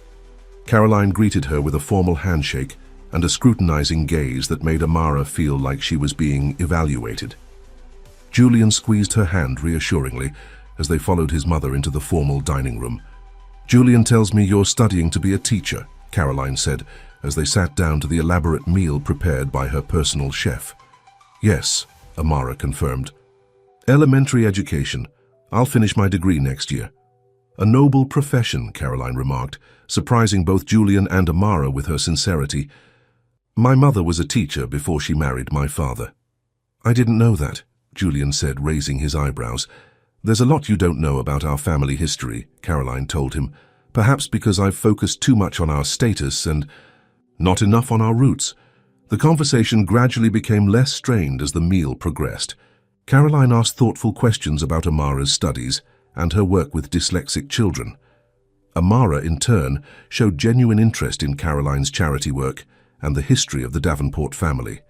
Caroline greeted her with a formal handshake and a scrutinizing gaze that made Amara feel like she was being evaluated. Julian squeezed her hand reassuringly as they followed his mother into the formal dining room. Julian tells me you're studying to be a teacher, Caroline said as they sat down to the elaborate meal prepared by her personal chef. Yes, Amara confirmed. Elementary education. I'll finish my degree next year. A noble profession, Caroline remarked, surprising both Julian and Amara with her sincerity. My mother was a teacher before she married my father. I didn't know that, Julian said, raising his eyebrows. There's a lot you don't know about our family history, Caroline told him, perhaps because I've focused too much on our status and not enough on our roots. The conversation gradually became less strained as the meal progressed. Caroline asked thoughtful questions about Amara's studies and her work with dyslexic children. Amara, in turn, showed genuine interest in Caroline's charity work and the history of the Davenport family.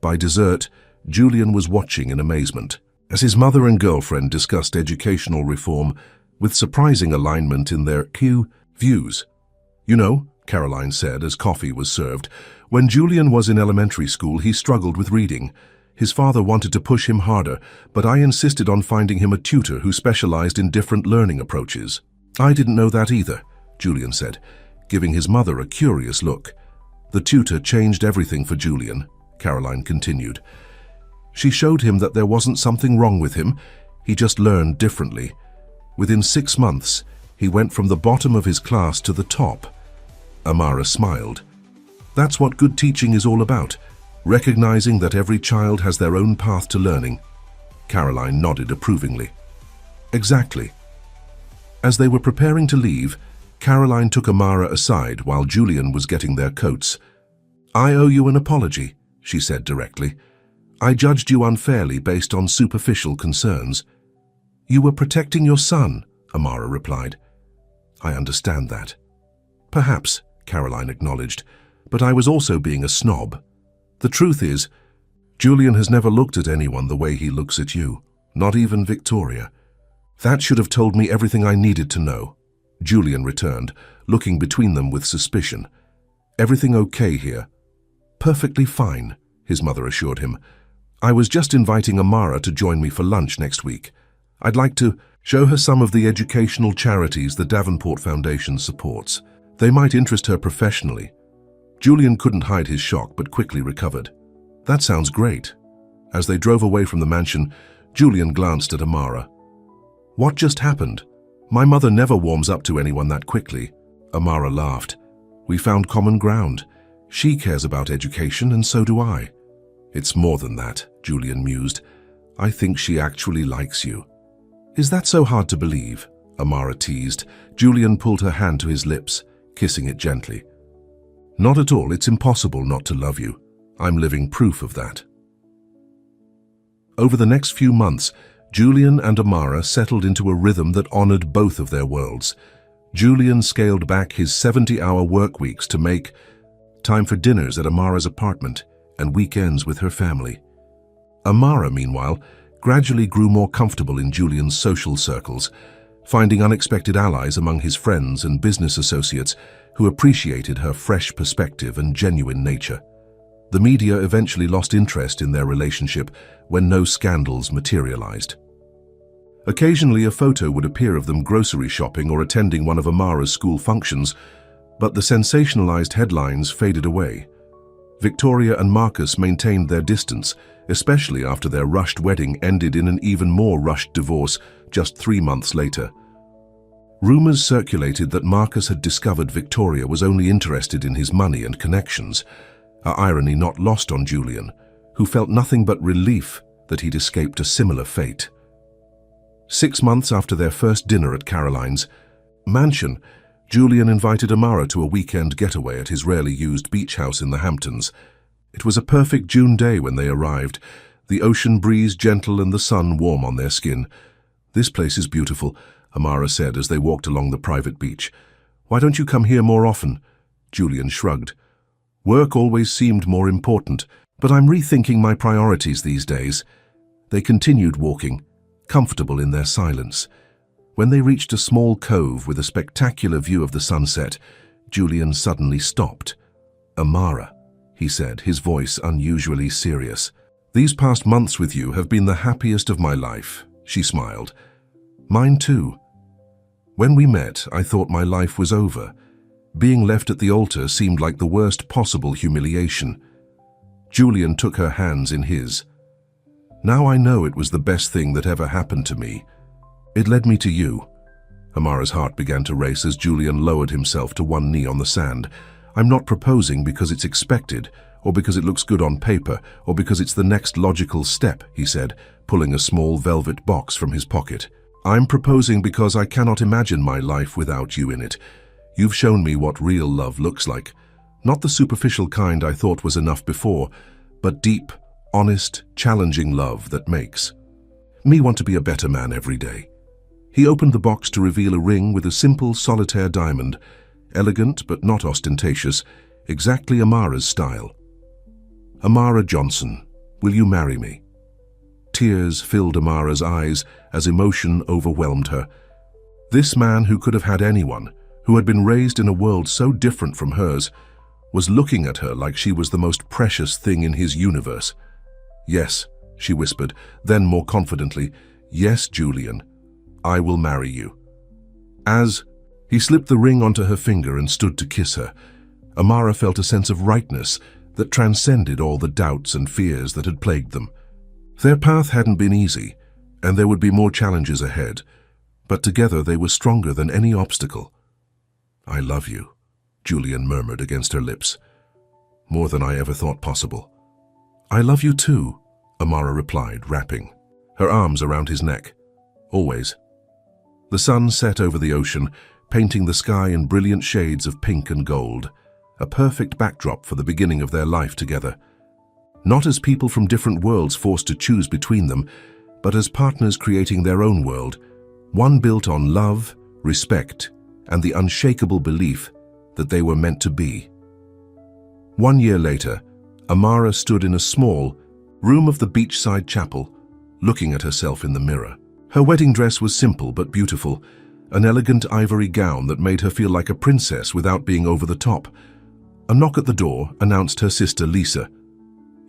By dessert, Julian was watching in amazement as his mother and girlfriend discussed educational reform with surprising alignment in their views. You know, Caroline said as coffee was served, when Julian was in elementary school, he struggled with reading. His father wanted to push him harder, but I insisted on finding him a tutor who specialized in different learning approaches. I didn't know that either, Julian said, giving his mother a curious look. The tutor changed everything for Julian, Caroline continued. She showed him that there wasn't something wrong with him, he just learned differently. Within 6 months, he went from the bottom of his class to the top. Amara smiled. That's what good teaching is all about, recognizing that every child has their own path to learning. Caroline nodded approvingly. Exactly. As they were preparing to leave, Caroline took Amara aside while Julian was getting their coats. I owe you an apology, she said directly. I judged you unfairly based on superficial concerns. You were protecting your son, Amara replied. I understand that. Perhaps, Caroline acknowledged, but I was also being a snob. The truth is, Julian has never looked at anyone the way he looks at you, not even Victoria. That should have told me everything I needed to know, Julian returned, looking between them with suspicion. Everything okay here? Perfectly fine, his mother assured him. I was just inviting Amara to join me for lunch next week. I'd like to show her some of the educational charities the Davenport Foundation supports. They might interest her professionally. Julian couldn't hide his shock, but quickly recovered. That sounds great. As they drove away from the mansion, Julian glanced at Amara. What just happened? My mother never warms up to anyone that quickly. Amara laughed. We found common ground. She cares about education, and so do I. It's more than that, Julian mused. I think she actually likes you. Is that so hard to believe? Amara teased. Julian pulled her hand to his lips, kissing it gently. Not at all. It's impossible not to love you. I'm living proof of that. Over the next few months, Julian and Amara settled into a rhythm that honored both of their worlds. Julian scaled back his 70-hour work weeks to make time for dinners at Amara's apartment and weekends with her family. Amara, meanwhile, gradually grew more comfortable in Julian's social circles, finding unexpected allies among his friends and business associates who appreciated her fresh perspective and genuine nature. The media eventually lost interest in their relationship when no scandals materialized. Occasionally, a photo would appear of them grocery shopping or attending one of Amara's school functions, but the sensationalized headlines faded away. Victoria and Marcus maintained their distance, especially after their rushed wedding ended in an even more rushed divorce just 3 months later. Rumors circulated that Marcus had discovered Victoria was only interested in his money and connections, an irony not lost on Julian, who felt nothing but relief that he'd escaped a similar fate. 6 months after their first dinner at Caroline's mansion, Julian invited Amara to a weekend getaway at his rarely used beach house in the Hamptons. It was a perfect June day when they arrived, the ocean breeze gentle and the sun warm on their skin. This place is beautiful, Amara said as they walked along the private beach. Why don't you come here more often? Julian shrugged. Work always seemed more important, but I'm rethinking my priorities these days. They continued walking, comfortable in their silence. When they reached a small cove with a spectacular view of the sunset, Julian suddenly stopped. Amara, he said, his voice unusually serious. These past months with you have been the happiest of my life, she smiled. Mine too. When we met, I thought my life was over. Being left at the altar seemed like the worst possible humiliation. Julian took her hands in his. Now I know it was the best thing that ever happened to me. It led me to you. Amara's heart began to race as Julian lowered himself to one knee on the sand. I'm not proposing because it's expected, or because it looks good on paper, or because it's the next logical step, he said, pulling a small velvet box from his pocket. I'm proposing because I cannot imagine my life without you in it. You've shown me what real love looks like. Not the superficial kind I thought was enough before, but deep, honest, challenging love that makes me want to be a better man every day. He opened the box to reveal a ring with a simple solitaire diamond, elegant but not ostentatious, exactly Amara's style. Amara Johnson, will you marry me? Tears filled Amara's eyes as emotion overwhelmed her. This man who could have had anyone, who had been raised in a world so different from hers, was looking at her like she was the most precious thing in his universe. Yes, she whispered, then more confidently, yes, Julian, I will marry you. As he slipped the ring onto her finger and stood to kiss her, Amara felt a sense of rightness that transcended all the doubts and fears that had plagued them. Their path hadn't been easy, and there would be more challenges ahead, but together they were stronger than any obstacle. I love you, Julian murmured against her lips. More than I ever thought possible. I love you too, Amara replied, wrapping her arms around his neck. Always. The sun set over the ocean, painting the sky in brilliant shades of pink and gold, a perfect backdrop for the beginning of their life together. Not as people from different worlds forced to choose between them, but as partners creating their own world, one built on love, respect, and the unshakable belief that they were meant to be. 1 year later, Amara stood in a small room of the beachside chapel, looking at herself in the mirror. Her wedding dress was simple but beautiful, an elegant ivory gown that made her feel like a princess without being over the top. A knock at the door announced her sister Lisa.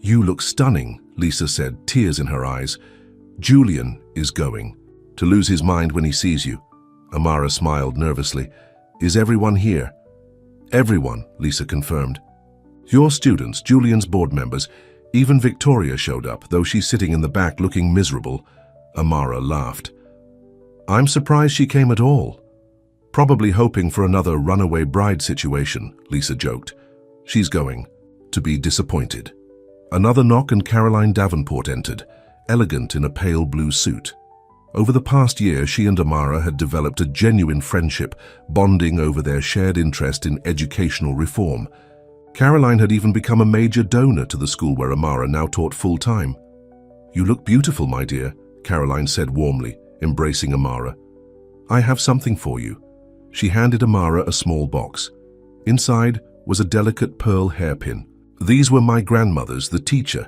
"You look stunning," Lisa said, tears in her eyes. "Julian is going to lose his mind when he sees you." Amara smiled nervously. "Is everyone here?" "Everyone," Lisa confirmed. "Your students, Julian's board members, even Victoria showed up, though she's sitting in the back looking miserable." Amara laughed. "I'm surprised she came at all." "Probably hoping for another runaway bride situation," Lisa joked. "She's going to be disappointed." Another knock and Caroline Davenport entered, elegant in a pale blue suit. Over the past year, she and Amara had developed a genuine friendship, bonding over their shared interest in educational reform. Caroline had even become a major donor to the school where Amara now taught full-time. "You look beautiful, my dear," Caroline said warmly, embracing Amara. "I have something for you." She handed Amara a small box. Inside was a delicate pearl hairpin. "These were my grandmother's, the teacher.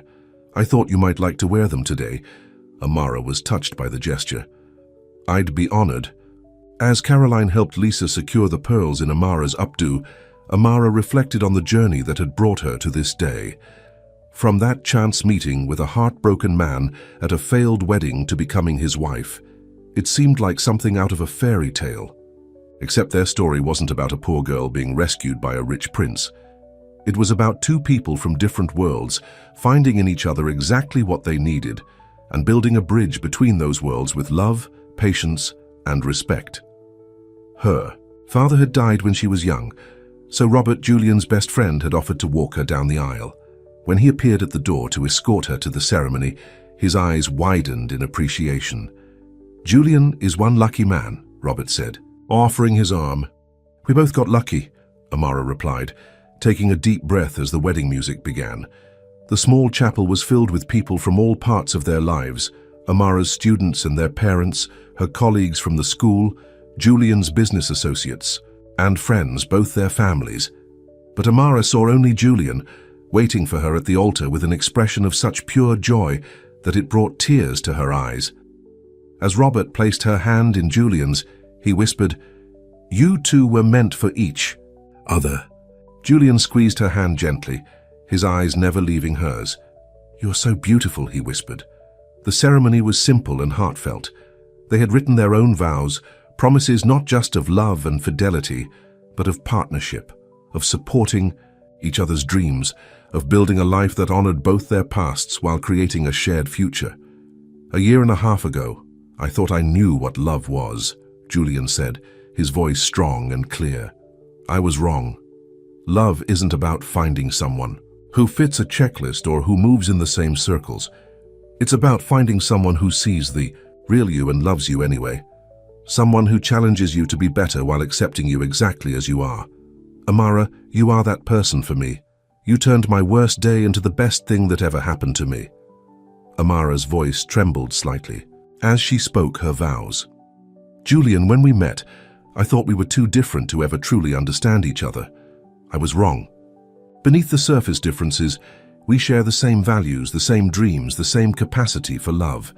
I thought you might like to wear them today." Amara was touched by the gesture. "I'd be honored." As Caroline helped Lisa secure the pearls in Amara's updo, Amara reflected on the journey that had brought her to this day. From that chance meeting with a heartbroken man at a failed wedding to becoming his wife, it seemed like something out of a fairy tale. Except their story wasn't about a poor girl being rescued by a rich prince. It was about two people from different worlds finding in each other exactly what they needed and building a bridge between those worlds with love, patience, and respect. Her father had died when she was young, so Robert, Julian's best friend, had offered to walk her down the aisle. When he appeared at the door to escort her to the ceremony, his eyes widened in appreciation. "Julian is one lucky man," Robert said, offering his arm. "We both got lucky," Amara replied, taking a deep breath as the wedding music began. The small chapel was filled with people from all parts of their lives, Amara's students and their parents, her colleagues from the school, Julian's business associates, and friends, both their families. But Amara saw only Julian, waiting for her at the altar with an expression of such pure joy that it brought tears to her eyes. As Robert placed her hand in Julian's, he whispered, "You two were meant for each other." Julian squeezed her hand gently, his eyes never leaving hers. "You're so beautiful," he whispered. The ceremony was simple and heartfelt. They had written their own vows, promises not just of love and fidelity, but of partnership, of supporting each other's dreams, of building a life that honored both their pasts while creating a shared future. "A year and a half ago, I thought I knew what love was," Julian said, his voice strong and clear. "I was wrong. Love isn't about finding someone who fits a checklist or who moves in the same circles. It's about finding someone who sees the real you and loves you anyway. Someone who challenges you to be better while accepting you exactly as you are. Amara, you are that person for me. You turned my worst day into the best thing that ever happened to me." Amara's voice trembled slightly as she spoke her vows. "Julian, when we met, I thought we were too different to ever truly understand each other. I was wrong. Beneath the surface differences, we share the same values, the same dreams, the same capacity for love.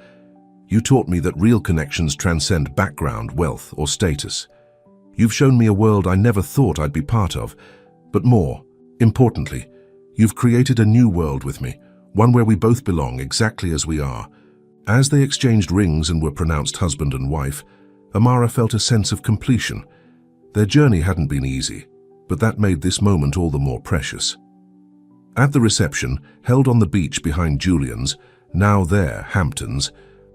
You taught me that real connections transcend background, wealth, or status. You've shown me a world I never thought I'd be part of. But more importantly, you've created a new world with me, one where we both belong exactly as we are." As they exchanged rings and were pronounced husband and wife, Amara felt a sense of completion. Their journey hadn't been easy, but that made this moment all the more precious. At the reception, held on the beach behind Julian's, now their Hamptons,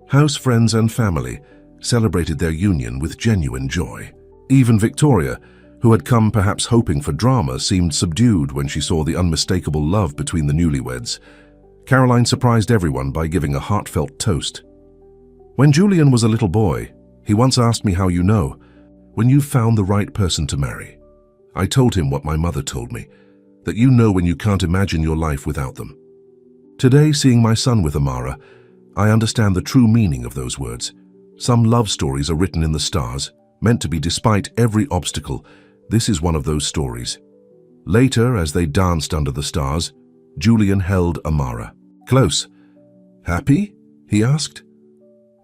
house friends and family celebrated their union with genuine joy. Even Victoria, who had come perhaps hoping for drama, seemed subdued when she saw the unmistakable love between the newlyweds. Caroline surprised everyone by giving a heartfelt toast. "When Julian was a little boy, he once asked me how you know, when you've found the right person to marry. I told him what my mother told me, that you know when you can't imagine your life without them. Today, seeing my son with Amara, I understand the true meaning of those words. Some love stories are written in the stars, meant to be despite every obstacle. This is one of those stories." Later, as they danced under the stars, Julian held Amara close. "Happy?" he asked.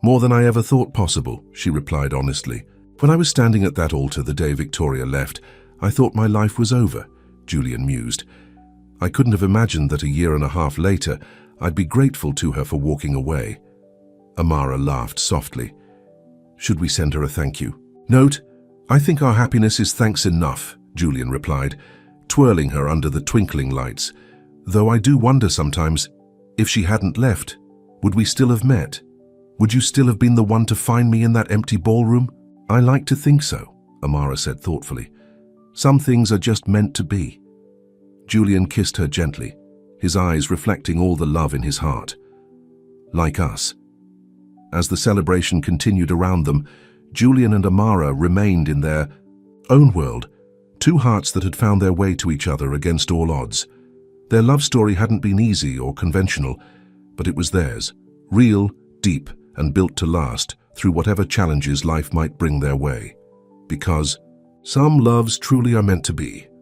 More than I ever thought possible, she replied honestly. When I was standing at that altar the day Victoria left, I thought my life was over, Julian mused. I couldn't have imagined that a year and a half later, I'd be grateful to her for walking away. Amara laughed softly. Should we send her a thank you? Note, I think our happiness is thanks enough, Julian replied, twirling her under the twinkling lights. Though I do wonder sometimes, if she hadn't left, would we still have met? Would you still have been the one to find me in that empty ballroom? I like to think so, Amara said thoughtfully. Some things are just meant to be. Julian kissed her gently, his eyes reflecting all the love in his heart. Like us. As the celebration continued around them, Julian and Amara remained in their own world, two hearts that had found their way to each other against all odds. Their love story hadn't been easy or conventional, but it was theirs, real, deep, and built to last through whatever challenges life might bring their way. Because some loves truly are meant to be.